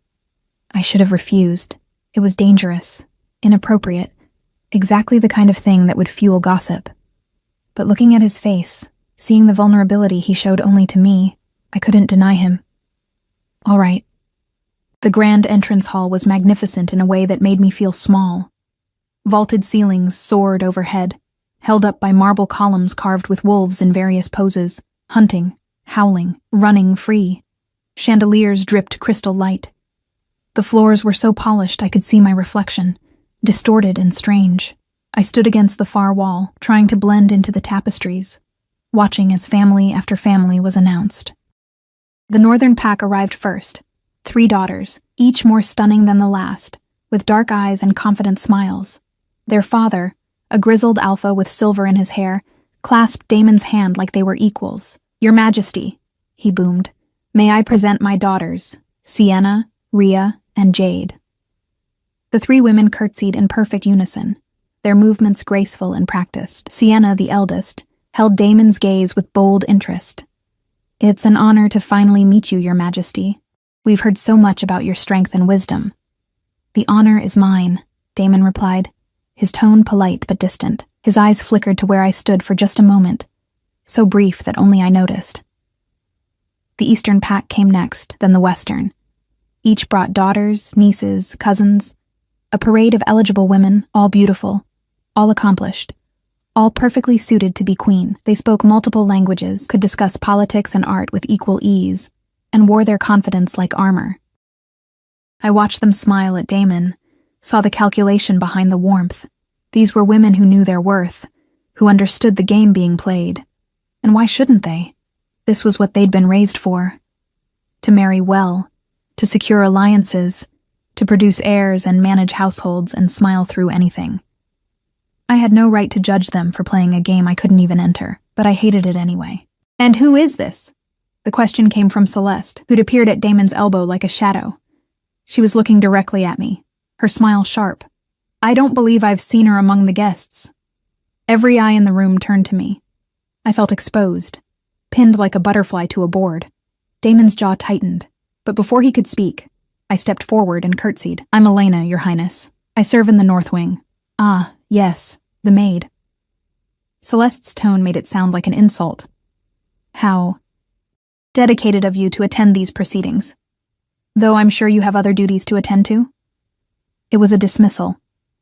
I should have refused. It was dangerous, inappropriate, exactly the kind of thing that would fuel gossip. But looking at his face, seeing the vulnerability he showed only to me, I couldn't deny him. "All right." The grand entrance hall was magnificent in a way that made me feel small. Vaulted ceilings soared overhead, held up by marble columns carved with wolves in various poses, hunting, howling, running free. Chandeliers dripped crystal light. The floors were so polished I could see my reflection, distorted and strange. I stood against the far wall, trying to blend into the tapestries, watching as family after family was announced. The northern pack arrived first, 3 daughters, each more stunning than the last, with dark eyes and confident smiles. Their father, a grizzled alpha with silver in his hair, clasped Damon's hand like they were equals. "Your Majesty," he boomed, "may I present my daughters, Sienna, Rhea, and Jade." The 3 women curtsied in perfect unison, their movements graceful and practiced. Sienna, the eldest, held Damon's gaze with bold interest. "It's an honor to finally meet you, Your Majesty. We've heard so much about your strength and wisdom." "The honor is mine," Damon replied, his tone polite but distant. His eyes flickered to where I stood for just a moment, so brief that only I noticed. The Eastern pack came next, then the Western. Each brought daughters, nieces, cousins, a parade of eligible women, all beautiful, all accomplished, all perfectly suited to be queen. They spoke multiple languages, could discuss politics and art with equal ease, and wore their confidence like armor. I watched them smile at Damon, saw the calculation behind the warmth. These were women who knew their worth, who understood the game being played. And why shouldn't they? This was what they'd been raised for. To marry well, to secure alliances, to produce heirs and manage households and smile through anything. I had no right to judge them for playing a game I couldn't even enter, but I hated it anyway. "And who is this?" The question came from Celeste, who'd appeared at Damon's elbow like a shadow. She was looking directly at me, her smile sharp. I don't believe I've seen her among the guests. Every eye in the room turned to me. I felt exposed, pinned like a butterfly to a board. Damon's jaw tightened, but before he could speak, I stepped forward and curtsied. "I'm Elena, Your Highness. I serve in the North Wing." "Ah, yes, the Maid." Celeste's tone made it sound like an insult. "How dedicated of you to attend these proceedings. Though I'm sure you have other duties to attend to." It was a dismissal,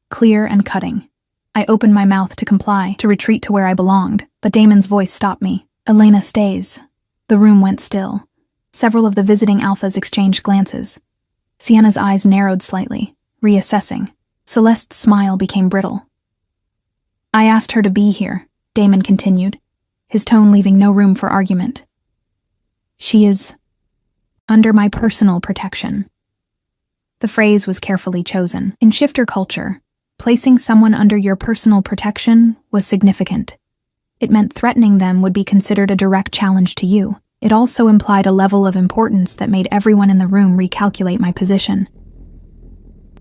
clear and cutting. I opened my mouth to comply, to retreat to where I belonged, but Damon's voice stopped me. "Elena stays." The room went still. Several of the visiting alphas exchanged glances. Sienna's eyes narrowed slightly, reassessing. Celeste's smile became brittle. "I asked her to be here," Damon continued, his tone leaving no room for argument. "She is under my personal protection." The phrase was carefully chosen. In shifter culture, placing someone under your personal protection was significant. It meant threatening them would be considered a direct challenge to you. It also implied a level of importance that made everyone in the room recalculate my position.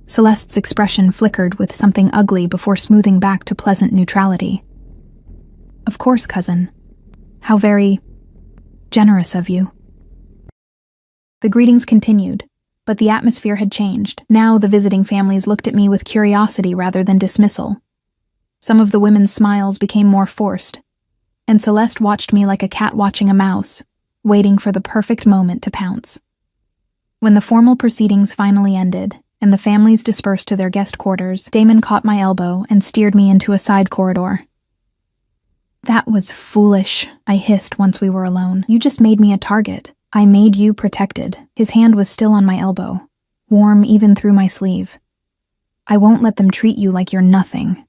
Celeste's expression flickered with something ugly before smoothing back to pleasant neutrality. "Of course, cousin. How very generous of you." The greetings continued, but the atmosphere had changed. Now the visiting families looked at me with curiosity rather than dismissal. Some of the women's smiles became more forced, and Celeste watched me like a cat watching a mouse, waiting for the perfect moment to pounce. When the formal proceedings finally ended, and the families dispersed to their guest quarters, Damon caught my elbow and steered me into a side corridor. "That was foolish," I hissed once we were alone. "You just made me a target. I made you protected." His hand was still on my elbow, warm even through my sleeve. "I won't let them treat you like you're nothing."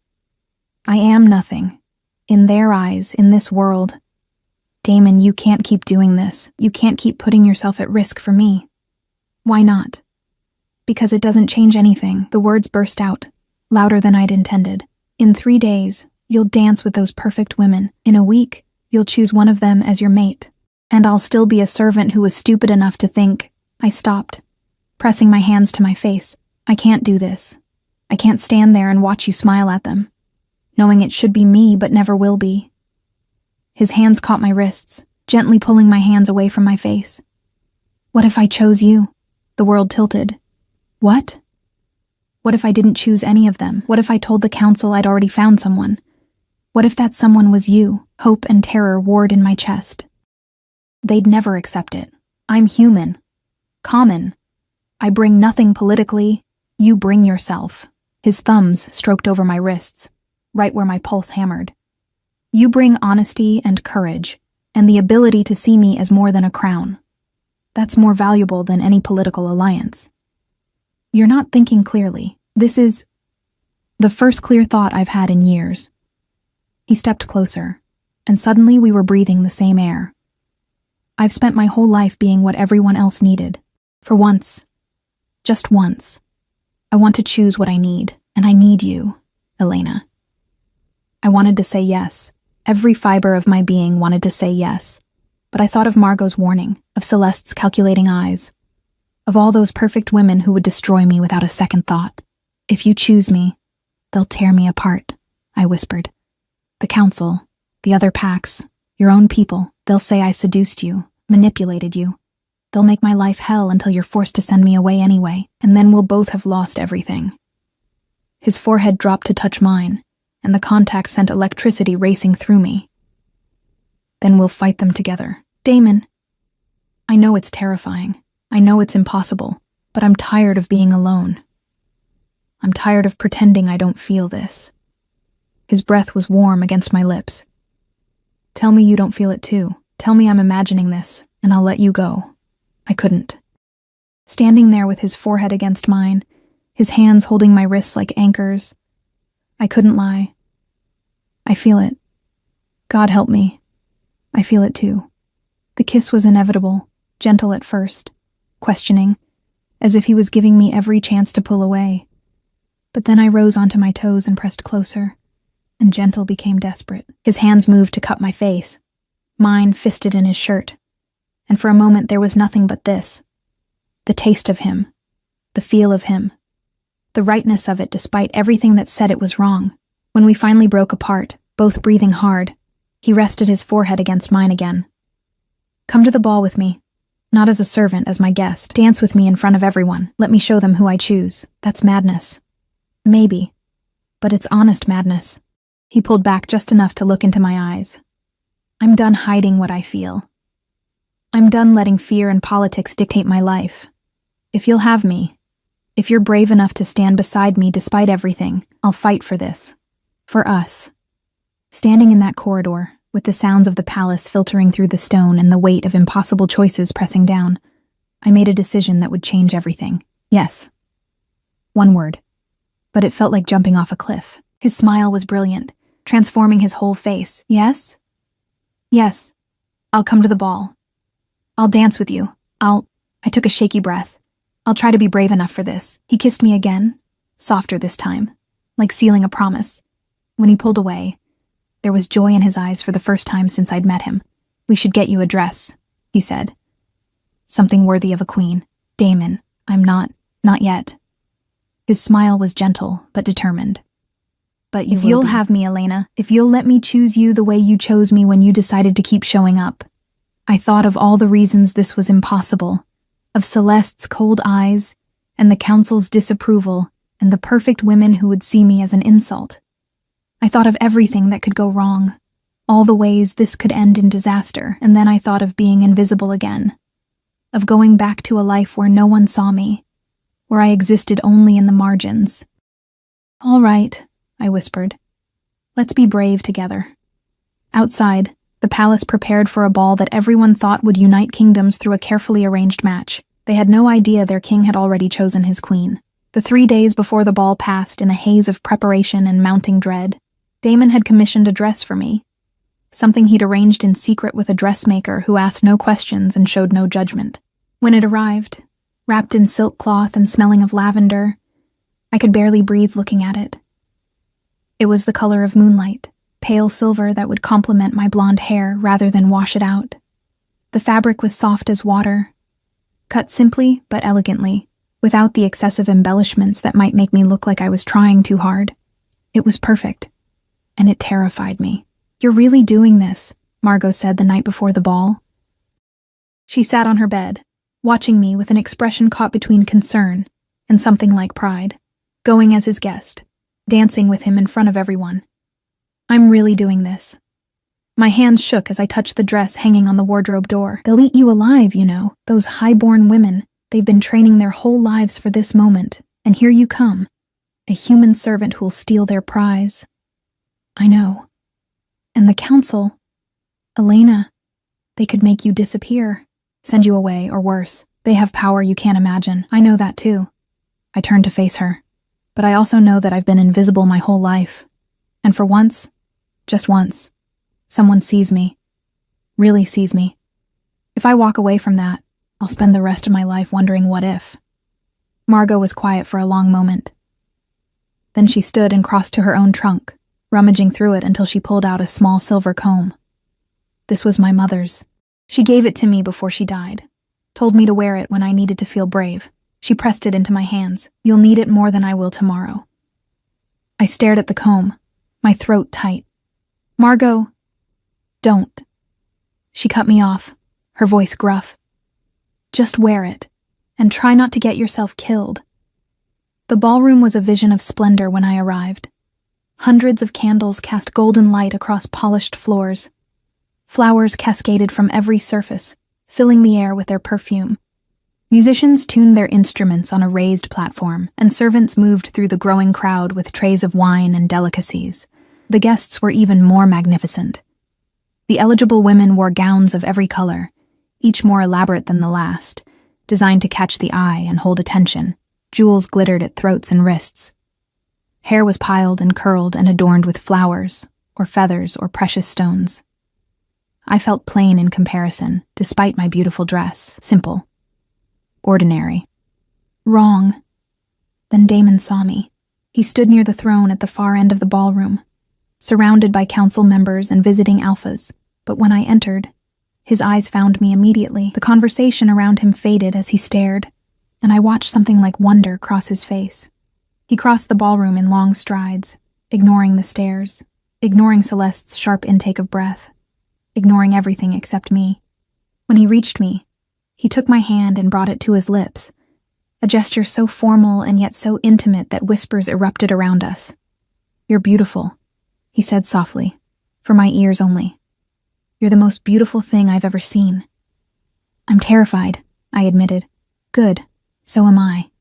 "I am nothing. In their eyes, in this world. Damon, you can't keep doing this. You can't keep putting yourself at risk for me." "Why not?" "Because it doesn't change anything." The words burst out, louder than I'd intended. In 3 days, you'll dance with those perfect women. In a week, you'll choose one of them as your mate. And I'll still be a servant who was stupid enough to think. I stopped, pressing my hands to my face. I can't do this. I can't stand there and watch you smile at them, knowing it should be me but never will be. His hands caught my wrists, gently pulling my hands away from my face. What if I chose you? The world tilted. What? What if I didn't choose any of them? What if I told the council I'd already found someone? What if that someone was you? Hope and terror warred in my chest. They'd never accept it. I'm human. Common. I bring nothing politically. You bring yourself. His thumbs stroked over my wrists, right where my pulse hammered. You bring honesty and courage, and the ability to see me as more than a crown. That's more valuable than any political alliance. You're not thinking clearly. This is the first clear thought I've had in years. He stepped closer, and suddenly we were breathing the same air. I've spent my whole life being what everyone else needed. For once, just once, I want to choose what I need, and I need you, Elena. I wanted to say yes. Every fiber of my being wanted to say yes. But I thought of Margot's warning, of Celeste's calculating eyes, of all those perfect women who would destroy me without a second thought. If you choose me, they'll tear me apart, I whispered. The council, the other packs, your own people, they'll say I seduced you, manipulated you. They'll make my life hell until you're forced to send me away anyway, and then we'll both have lost everything. His forehead dropped to touch mine, and the contact sent electricity racing through me. Then we'll fight them together. Damon. I know it's terrifying. I know it's impossible, but I'm tired of being alone. I'm tired of pretending I don't feel this. His breath was warm against my lips. Tell me you don't feel it too. Tell me I'm imagining this, and I'll let you go. I couldn't. Standing there with his forehead against mine, his hands holding my wrists like anchors, I couldn't lie. I feel it. God help me. I feel it too. The kiss was inevitable, gentle at first, questioning, as if he was giving me every chance to pull away. But then I rose onto my toes and pressed closer, and gentle became desperate. His hands moved to cup my face, mine fisted in his shirt, and for a moment there was nothing but this. The taste of him, the feel of him, the rightness of it despite everything that said it was wrong. When we finally broke apart, both breathing hard, he rested his forehead against mine again. Come to the ball with me. Not as a servant, as my guest. Dance with me in front of everyone. Let me show them who I choose. That's madness. Maybe. But it's honest madness. He pulled back just enough to look into my eyes. I'm done hiding what I feel. I'm done letting fear and politics dictate my life. If you'll have me, if you're brave enough to stand beside me despite everything, I'll fight for this. For us. Standing in that corridor, with the sounds of the palace filtering through the stone and the weight of impossible choices pressing down, I made a decision that would change everything. Yes. One word. But it felt like jumping off a cliff. His smile was brilliant, transforming his whole face. Yes? Yes. I'll come to the ball. I'll dance with you. I took a shaky breath. I'll try to be brave enough for this. He kissed me again, softer this time, like sealing a promise. When he pulled away, there was joy in his eyes for the first time since I'd met him. We should get you a dress, he said. Something worthy of a queen. Damon, I'm not yet. His smile was gentle, but determined. But if you'll have me, Elena, if you'll let me choose you the way you chose me when you decided to keep showing up. I thought of all the reasons this was impossible, of Celeste's cold eyes, and the council's disapproval, and the perfect women who would see me as an insult. I thought of everything that could go wrong, all the ways this could end in disaster, and then I thought of being invisible again, of going back to a life where no one saw me, where I existed only in the margins. All right, I whispered. Let's be brave together. Outside, the palace prepared for a ball that everyone thought would unite kingdoms through a carefully arranged match. They had no idea their king had already chosen his queen. The 3 days before the ball passed in a haze of preparation and mounting dread. Damon had commissioned a dress for me, something he'd arranged in secret with a dressmaker who asked no questions and showed no judgment. When it arrived, wrapped in silk cloth and smelling of lavender, I could barely breathe looking at it. It was the color of moonlight, pale silver that would complement my blonde hair rather than wash it out. The fabric was soft as water, cut simply but elegantly, without the excessive embellishments that might make me look like I was trying too hard. It was perfect, and it terrified me. "You're really doing this," Margot said the night before the ball. She sat on her bed, watching me with an expression caught between concern and something like pride, going as his guest, dancing with him in front of everyone. "I'm really doing this." My hands shook as I touched the dress hanging on the wardrobe door. "They'll eat you alive, you know, those high-born women. They've been training their whole lives for this moment, and here you come, a human servant who'll steal their prize." "I know. And the council, Elena, they could make you disappear, send you away, or worse. They have power you can't imagine. I know that too." I turned to face her. "But I also know that I've been invisible my whole life. And for once, just once, someone sees me. Really sees me. If I walk away from that, I'll spend the rest of my life wondering what if." Margot was quiet for a long moment. Then she stood and crossed to her own trunk, rummaging through it until she pulled out a small silver comb. "This was my mother's. She gave it to me before she died. Told me to wear it when I needed to feel brave." She pressed it into my hands. "You'll need it more than I will tomorrow." I stared at the comb, my throat tight. "Margot, don't." She cut me off, her voice gruff. "Just wear it, and try not to get yourself killed." The ballroom was a vision of splendor when I arrived. Hundreds of candles cast golden light across polished floors. Flowers cascaded from every surface, filling the air with their perfume. Musicians tuned their instruments on a raised platform, and servants moved through the growing crowd with trays of wine and delicacies. The guests were even more magnificent. The eligible women wore gowns of every color, each more elaborate than the last, designed to catch the eye and hold attention. Jewels glittered at throats and wrists. Hair was piled and curled and adorned with flowers, or feathers, or precious stones. I felt plain in comparison, despite my beautiful dress, simple. Ordinary. Wrong. Then Damon saw me. He stood near the throne at the far end of the ballroom, surrounded by council members and visiting alphas, but when I entered, his eyes found me immediately. The conversation around him faded as he stared, and I watched something like wonder cross his face. He crossed the ballroom in long strides, ignoring the stares, ignoring Celeste's sharp intake of breath, ignoring everything except me. When he reached me, he took my hand and brought it to his lips, a gesture so formal and yet so intimate that whispers erupted around us. "You're beautiful," he said softly, for my ears only. "You're the most beautiful thing I've ever seen." "I'm terrified," I admitted. "Good, so am I."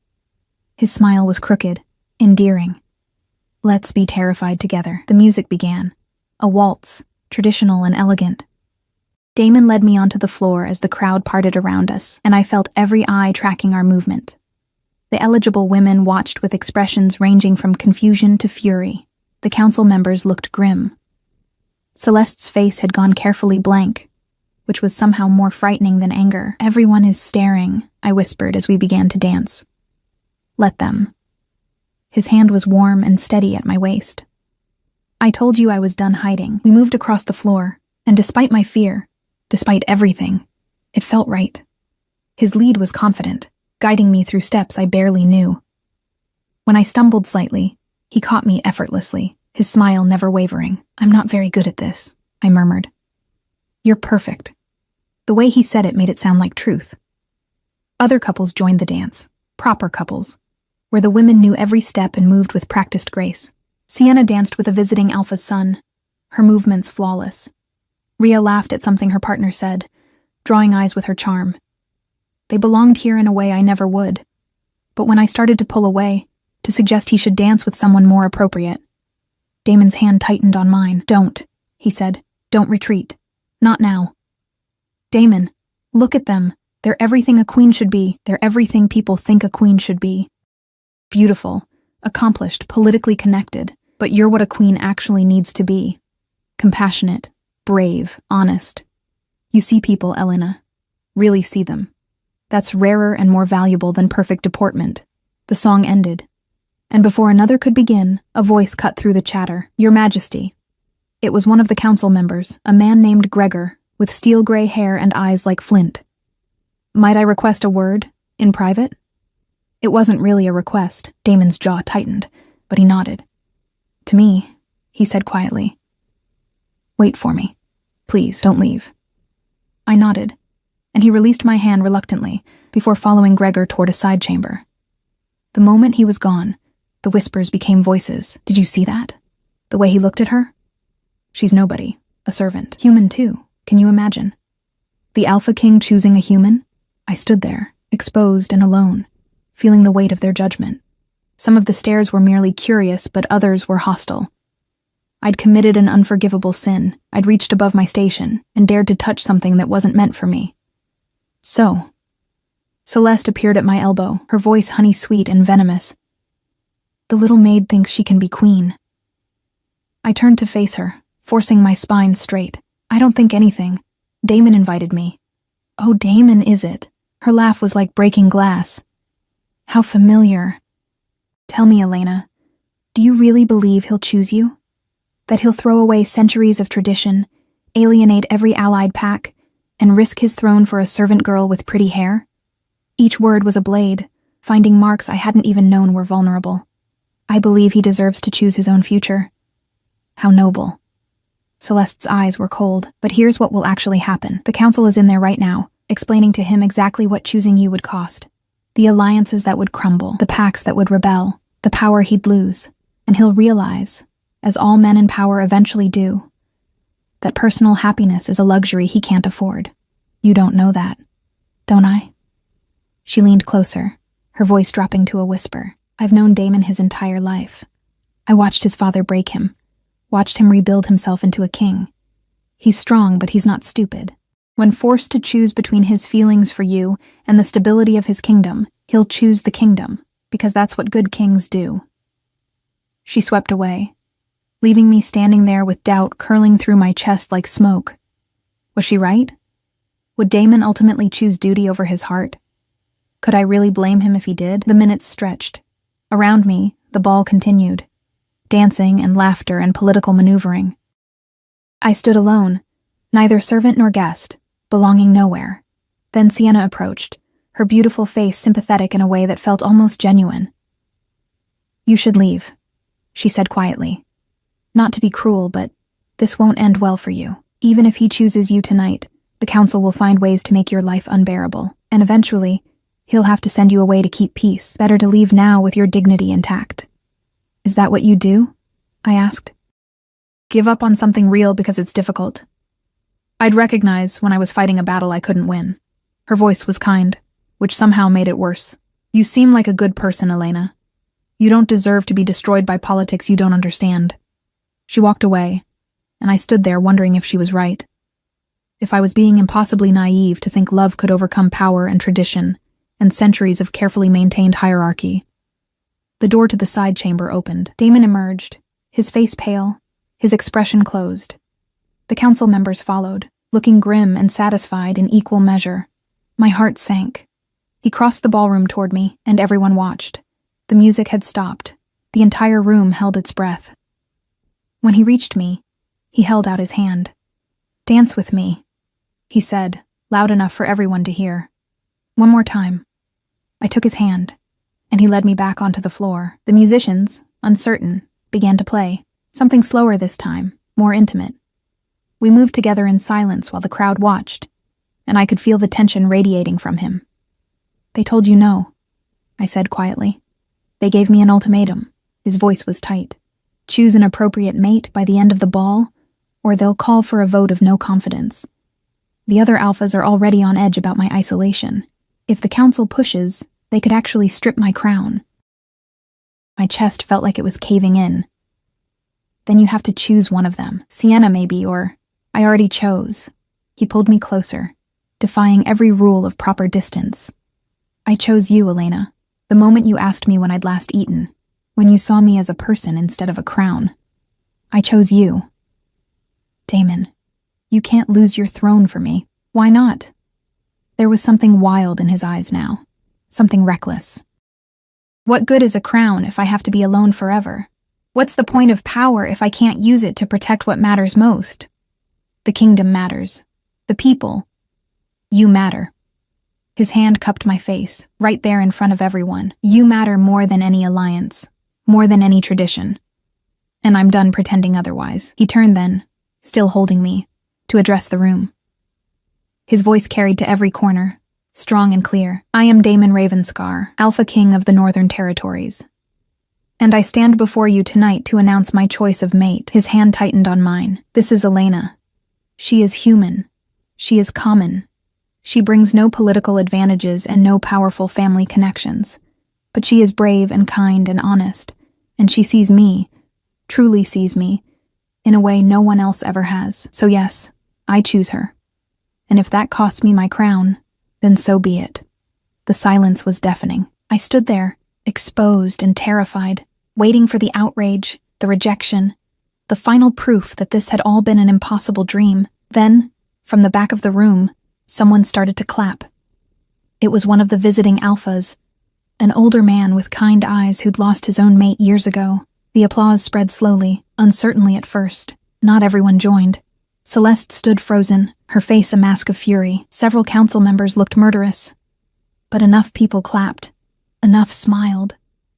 His smile was crooked, endearing. "Let's be terrified together." The music began, a waltz, traditional and elegant. Damon led me onto the floor as the crowd parted around us, and I felt every eye tracking our movement. The eligible women watched with expressions ranging from confusion to fury. The council members looked grim. Celeste's face had gone carefully blank, which was somehow more frightening than anger. "Everyone is staring," I whispered as we began to dance. "Let them." His hand was warm and steady at my waist. "I told you I was done hiding." We moved across the floor, and despite my fear, despite everything, it felt right. His lead was confident, guiding me through steps I barely knew. When I stumbled slightly, he caught me effortlessly, his smile never wavering. "I'm not very good at this," I murmured. "You're perfect." The way he said it made it sound like truth. Other couples joined the dance, proper couples, where the women knew every step and moved with practiced grace. Sienna danced with a visiting alpha's son, her movements flawless. Rhea laughed at something her partner said, drawing eyes with her charm. They belonged here in a way I never would. But when I started to pull away, to suggest he should dance with someone more appropriate, Damon's hand tightened on mine. "Don't," he said. "Don't retreat. Not now." "Damon, look at them. They're everything a queen should be. They're everything people think a queen should be. Beautiful, accomplished, politically connected. But you're what a queen actually needs to be. Compassionate, brave, honest. You see people, Elena. Really see them. That's rarer and more valuable than perfect deportment." The song ended. And before another could begin, a voice cut through the chatter. "Your Majesty." It was one of the council members, a man named Gregor, with steel-gray hair and eyes like flint. "Might I request a word, in private?" It wasn't really a request. Damon's jaw tightened, but he nodded. "To me," he said quietly. "Wait for me. Please, don't leave." I nodded, and he released my hand reluctantly before following Gregor toward a side chamber. The moment he was gone, the whispers became voices. "Did you see that? The way he looked at her? She's nobody, a servant. Human too, can you imagine? The Alpha King choosing a human?" I stood there, exposed and alone, feeling the weight of their judgment. Some of the stares were merely curious, but others were hostile. I'd committed an unforgivable sin. I'd reached above my station and dared to touch something that wasn't meant for me. So, Celeste appeared at my elbow, her voice honey-sweet and venomous. "The little maid thinks she can be queen." I turned to face her, forcing my spine straight. "I don't think anything. Damon invited me." "Oh, Damon, is it?" Her laugh was like breaking glass. "How familiar." "Tell me, Elena, do you really believe he'll choose you? That he'll throw away centuries of tradition, alienate every allied pack, and risk his throne for a servant girl with pretty hair?" Each word was a blade, finding marks I hadn't even known were vulnerable. "I believe he deserves to choose his own future." "How noble." Celeste's eyes were cold. "But here's what will actually happen. The council is in there right now, explaining to him exactly what choosing you would cost. The alliances that would crumble, the pacts that would rebel, the power he'd lose. And he'll realize, as all men in power eventually do, that personal happiness is a luxury he can't afford. You don't know that, don't I?" She leaned closer, her voice dropping to a whisper. "I've known Damon his entire life. I watched his father break him, watched him rebuild himself into a king. He's strong, but he's not stupid. When forced to choose between his feelings for you and the stability of his kingdom, he'll choose the kingdom, because that's what good kings do." She swept away, leaving me standing there with doubt curling through my chest like smoke. Was she right? Would Damon ultimately choose duty over his heart? Could I really blame him if he did? The minutes stretched. Around me, the ball continued. Dancing and laughter and political maneuvering. I stood alone, neither servant nor guest, belonging nowhere. Then Sienna approached, her beautiful face sympathetic in a way that felt almost genuine. "You should leave," she said quietly. "Not to be cruel, but this won't end well for you. Even if he chooses you tonight, the council will find ways to make your life unbearable, and eventually, he'll have to send you away to keep peace. Better to leave now with your dignity intact." "Is that what you do?" I asked. "Give up on something real because it's difficult. I'd recognize when I was fighting a battle I couldn't win." Her voice was kind, which somehow made it worse. "You seem like a good person, Elena. You don't deserve to be destroyed by politics you don't understand." She walked away, and I stood there wondering if she was right. If I was being impossibly naive to think love could overcome power and tradition, and centuries of carefully maintained hierarchy. The door to the side chamber opened. Damon emerged, his face pale, his expression closed. The council members followed, looking grim and satisfied in equal measure. My heart sank. He crossed the ballroom toward me, and everyone watched. The music had stopped. The entire room held its breath. When he reached me, he held out his hand. "Dance with me," he said, loud enough for everyone to hear. "One more time." I took his hand, and he led me back onto the floor. The musicians, uncertain, began to play, something slower this time, more intimate. We moved together in silence while the crowd watched, and I could feel the tension radiating from him. "They told you no," I said quietly. "They gave me an ultimatum." His voice was tight. "Choose an appropriate mate by the end of the ball, or they'll call for a vote of no confidence. The other alphas are already on edge about my isolation. If the council pushes, they could actually strip my crown." My chest felt like it was caving in. "Then you have to choose one of them. Sienna maybe, or..." I already chose. He pulled me closer, defying every rule of proper distance. "I chose you, Elena, the moment you asked me when I'd last eaten, when you saw me as a person instead of a crown. I chose you." "Damon, you can't lose your throne for me." "Why not?" There was something wild in his eyes now, something reckless. What good is a crown if I have to be alone forever? What's the point of power if I can't use it to protect what matters most? The kingdom matters. The people. You matter. His hand cupped my face, right there in front of everyone. You matter more than any alliance, more than any tradition. And I'm done pretending otherwise. He turned then, still holding me, to address the room. His voice carried to every corner, strong and clear. I am Daemon Ravenscar, Alpha King of the Northern Territories. And I stand before you tonight to announce my choice of mate. His hand tightened on mine. This is Elena. She is human. She is common. She brings no political advantages and no powerful family connections. But she is brave and kind and honest, and she sees me, truly sees me, in a way no one else ever has. So yes, I choose her. And if that costs me my crown, then so be it. The silence was deafening. I stood there, exposed and terrified, waiting for the outrage, the rejection, the final proof that this had all been an impossible dream. Then, from the back of the room, someone started to clap. It was one of the visiting alphas, an older man with kind eyes who'd lost his own mate years ago. The applause spread slowly, uncertainly at first. Not everyone joined. Celeste stood frozen, her face a mask of fury. Several council members looked murderous. But enough people clapped. Enough smiled.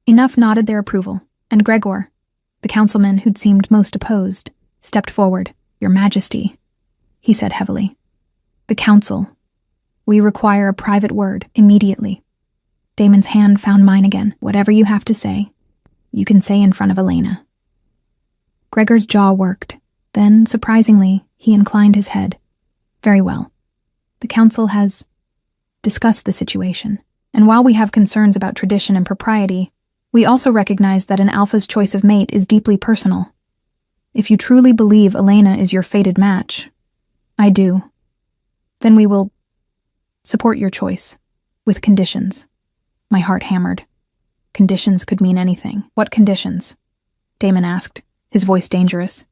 Enough nodded their approval. And Gregor, the councilman who'd seemed most opposed, stepped forward. Your Majesty, he said heavily. The council. We require a private word, immediately. Daemon's hand found mine again. Whatever you have to say, you can say in front of Elena. Gregor's jaw worked. Then, surprisingly, he inclined his head. Very well. The council has discussed the situation, and while we have concerns about tradition and propriety, we also recognize that an alpha's choice of mate is deeply personal. If you truly believe Elena is your fated match, I do, then we will support your choice, with conditions. My heart hammered. Conditions could mean anything. What conditions? Daemon asked, his voice dangerous.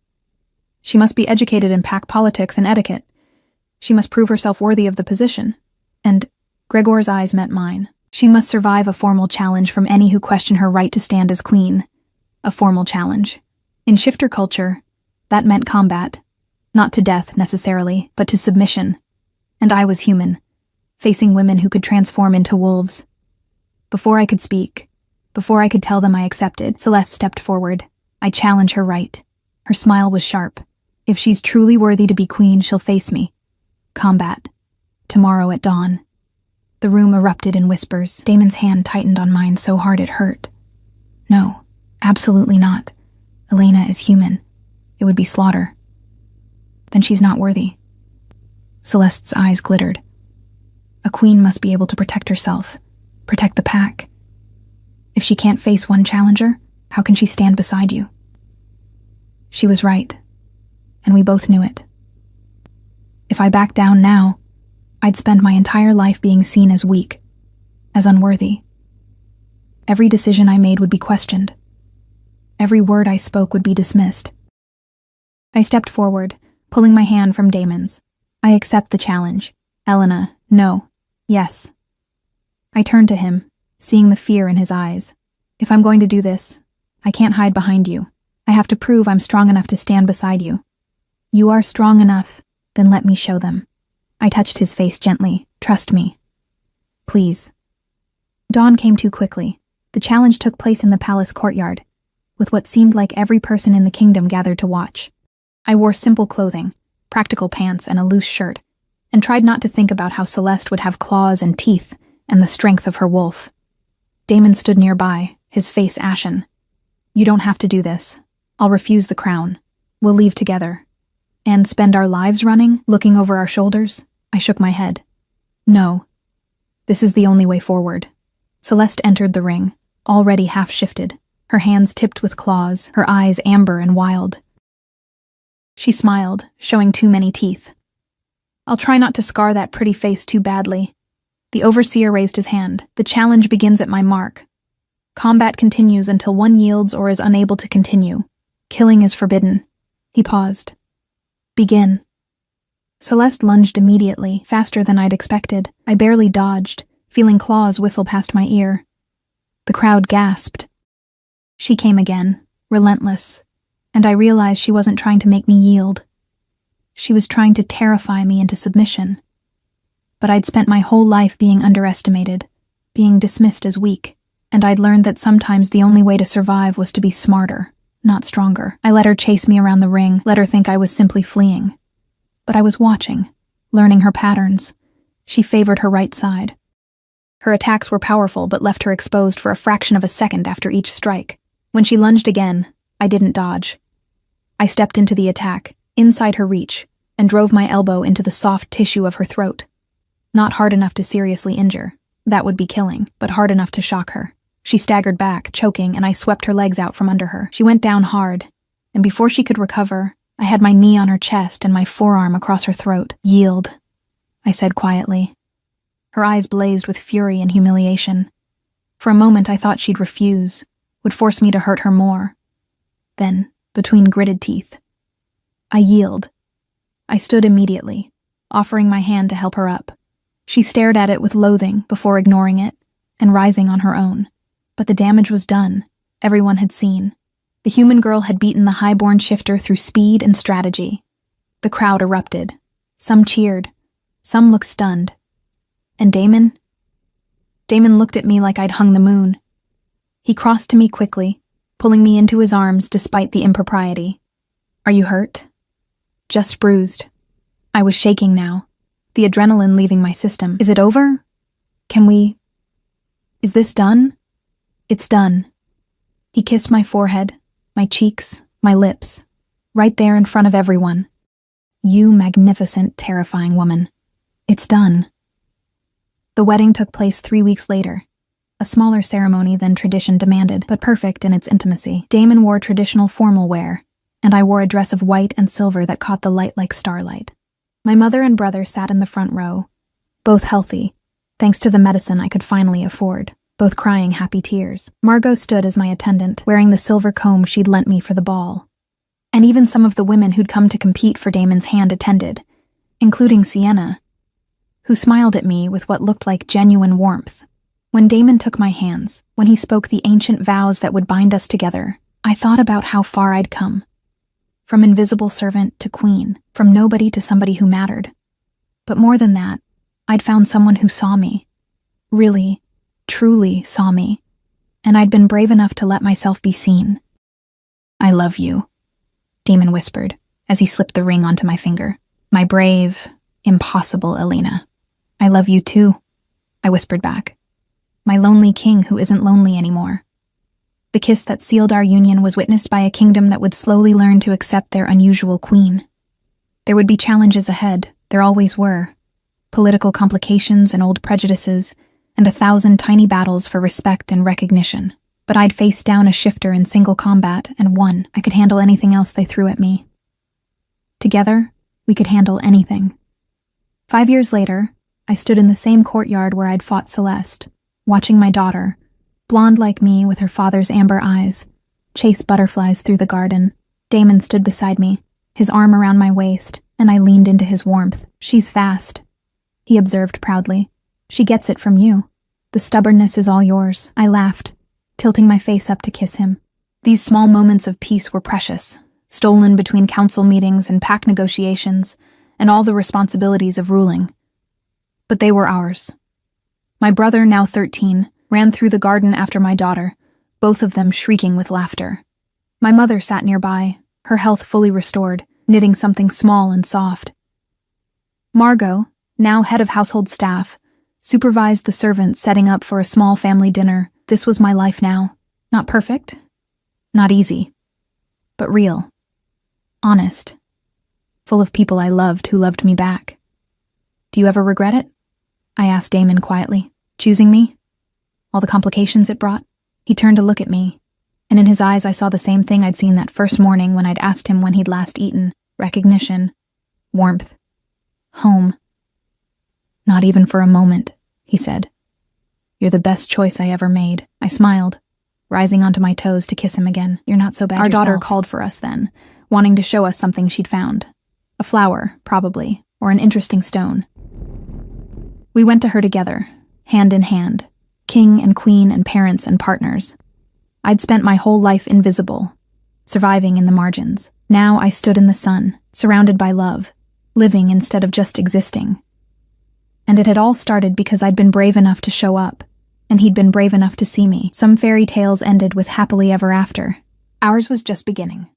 She must be educated in pack politics and etiquette. She must prove herself worthy of the position. And Gregor's eyes met mine. She must survive a formal challenge from any who question her right to stand as queen. A formal challenge. In shifter culture, that meant combat. Not to death, necessarily, but to submission. And I was human, facing women who could transform into wolves. Before I could speak, before I could tell them I accepted, Celeste stepped forward. I challenge her right. Her smile was sharp. If she's truly worthy to be queen, she'll face me. Combat. Tomorrow at dawn. The room erupted in whispers. Daemon's hand tightened on mine so hard it hurt. No, absolutely not. Elena is human. It would be slaughter. Then she's not worthy. Celeste's eyes glittered. A queen must be able to protect herself, protect the pack. If she can't face one challenger, how can she stand beside you? She was right, and we both knew it. If I backed down now, I'd spend my entire life being seen as weak, as unworthy. Every decision I made would be questioned. Every word I spoke would be dismissed. I stepped forward, pulling my hand from Daemon's. I accept the challenge. Elena, no. Yes. I turned to him, seeing the fear in his eyes. If I'm going to do this, I can't hide behind you. I have to prove I'm strong enough to stand beside you. You are strong enough, then let me show them. I touched his face gently. Trust me. Please. Dawn came too quickly. The challenge took place in the palace courtyard, with what seemed like every person in the kingdom gathered to watch. I wore simple clothing, practical pants and a loose shirt, and tried not to think about how Celeste would have claws and teeth and the strength of her wolf. Daemon stood nearby, his face ashen. You don't have to do this. I'll refuse the crown. We'll leave together. And spend our lives running, looking over our shoulders? I shook my head. No. This is the only way forward. Celeste entered the ring, already half-shifted, her hands tipped with claws, her eyes amber and wild. She smiled, showing too many teeth. I'll try not to scar that pretty face too badly. The overseer raised his hand. The challenge begins at my mark. Combat continues until one yields or is unable to continue. Killing is forbidden. He paused. Begin. Celeste lunged immediately, faster than I'd expected. I barely dodged, feeling claws whistle past my ear. The crowd gasped. She came again, relentless, and I realized she wasn't trying to make me yield. She was trying to terrify me into submission. But I'd spent my whole life being underestimated, being dismissed as weak, and I'd learned that sometimes the only way to survive was to be smarter, not stronger. I let her chase me around the ring, let her think I was simply fleeing. But I was watching, learning her patterns. She favored her right side. Her attacks were powerful but left her exposed for a fraction of a second after each strike. When she lunged again, I didn't dodge. I stepped into the attack, inside her reach, and drove my elbow into the soft tissue of her throat. Not hard enough to seriously injure. That would be killing, but hard enough to shock her. She staggered back, choking, and I swept her legs out from under her. She went down hard, and before she could recover, I had my knee on her chest and my forearm across her throat. "Yield," I said quietly. Her eyes blazed with fury and humiliation. For a moment I thought she'd refuse, would force me to hurt her more. Then, between gritted teeth, I yield. I stood immediately, offering my hand to help her up. She stared at it with loathing before ignoring it and rising on her own. But the damage was done. Everyone had seen. The human girl had beaten the highborn shifter through speed and strategy. The crowd erupted. Some cheered. Some looked stunned. And Damon? Damon looked at me like I'd hung the moon. He crossed to me quickly, pulling me into his arms despite the impropriety. "Are you hurt?" "Just bruised." I was shaking now, the adrenaline leaving my system. "Is it over? Is this done?" "It's done." He kissed my forehead, my cheeks, my lips, right there in front of everyone. "You magnificent, terrifying woman. It's done." The wedding took place 3 weeks later, a smaller ceremony than tradition demanded, but perfect in its intimacy. Damon wore traditional formal wear, and I wore a dress of white and silver that caught the light like starlight. My mother and brother sat in the front row, both healthy, thanks to the medicine I could finally afford, both crying happy tears. Margot stood as my attendant, wearing the silver comb she'd lent me for the ball. And even some of the women who'd come to compete for Damon's hand attended, including Sienna, who smiled at me with what looked like genuine warmth. When Damon took my hands, when he spoke the ancient vows that would bind us together, I thought about how far I'd come. From invisible servant to queen, from nobody to somebody who mattered. But more than that, I'd found someone who saw me. Really, truly saw me. And I'd been brave enough to let myself be seen. "I love you," Damon whispered, as he slipped the ring onto my finger. "My brave, impossible Elena." "I love you too," I whispered back. "My lonely king who isn't lonely anymore." The kiss that sealed our union was witnessed by a kingdom that would slowly learn to accept their unusual queen. There would be challenges ahead, there always were. Political complications and old prejudices, and 1,000 tiny battles for respect and recognition. But I'd faced down a shifter in single combat and won. I could handle anything else they threw at me. Together, we could handle anything. 5 years later, I stood in the same courtyard where I'd fought Celeste, watching my daughter, blonde like me with her father's amber eyes, chase butterflies through the garden. Damon stood beside me, his arm around my waist, and I leaned into his warmth. "She's fast," he observed proudly. "She gets it from you. The stubbornness is all yours." I laughed, tilting my face up to kiss him. These small moments of peace were precious, stolen between council meetings and pact negotiations, and all the responsibilities of ruling. But they were ours. My brother, now 13, ran through the garden after my daughter, both of them shrieking with laughter. My mother sat nearby, her health fully restored, knitting something small and soft. Margot, now head of household staff, supervised the servants setting up for a small family dinner. This was my life now. Not perfect, not easy, but real, honest, full of people I loved who loved me back. "Do you ever regret it?" I asked Damon quietly. "Choosing me? All the complications it brought?" He turned to look at me, and in his eyes I saw the same thing I'd seen that first morning when I'd asked him when he'd last eaten. Recognition, warmth, home. "Not even for a moment," he said. "You're the best choice I ever made." I smiled, rising onto my toes to kiss him again. "You're not so bad yourself." Our daughter called for us then, wanting to show us something she'd found. A flower, probably, or an interesting stone. We went to her together, hand in hand, king and queen and parents and partners. I'd spent my whole life invisible, surviving in the margins. Now I stood in the sun, surrounded by love, living instead of just existing. And it had all started because I'd been brave enough to show up, and he'd been brave enough to see me. Some fairy tales ended with happily ever after. Ours was just beginning.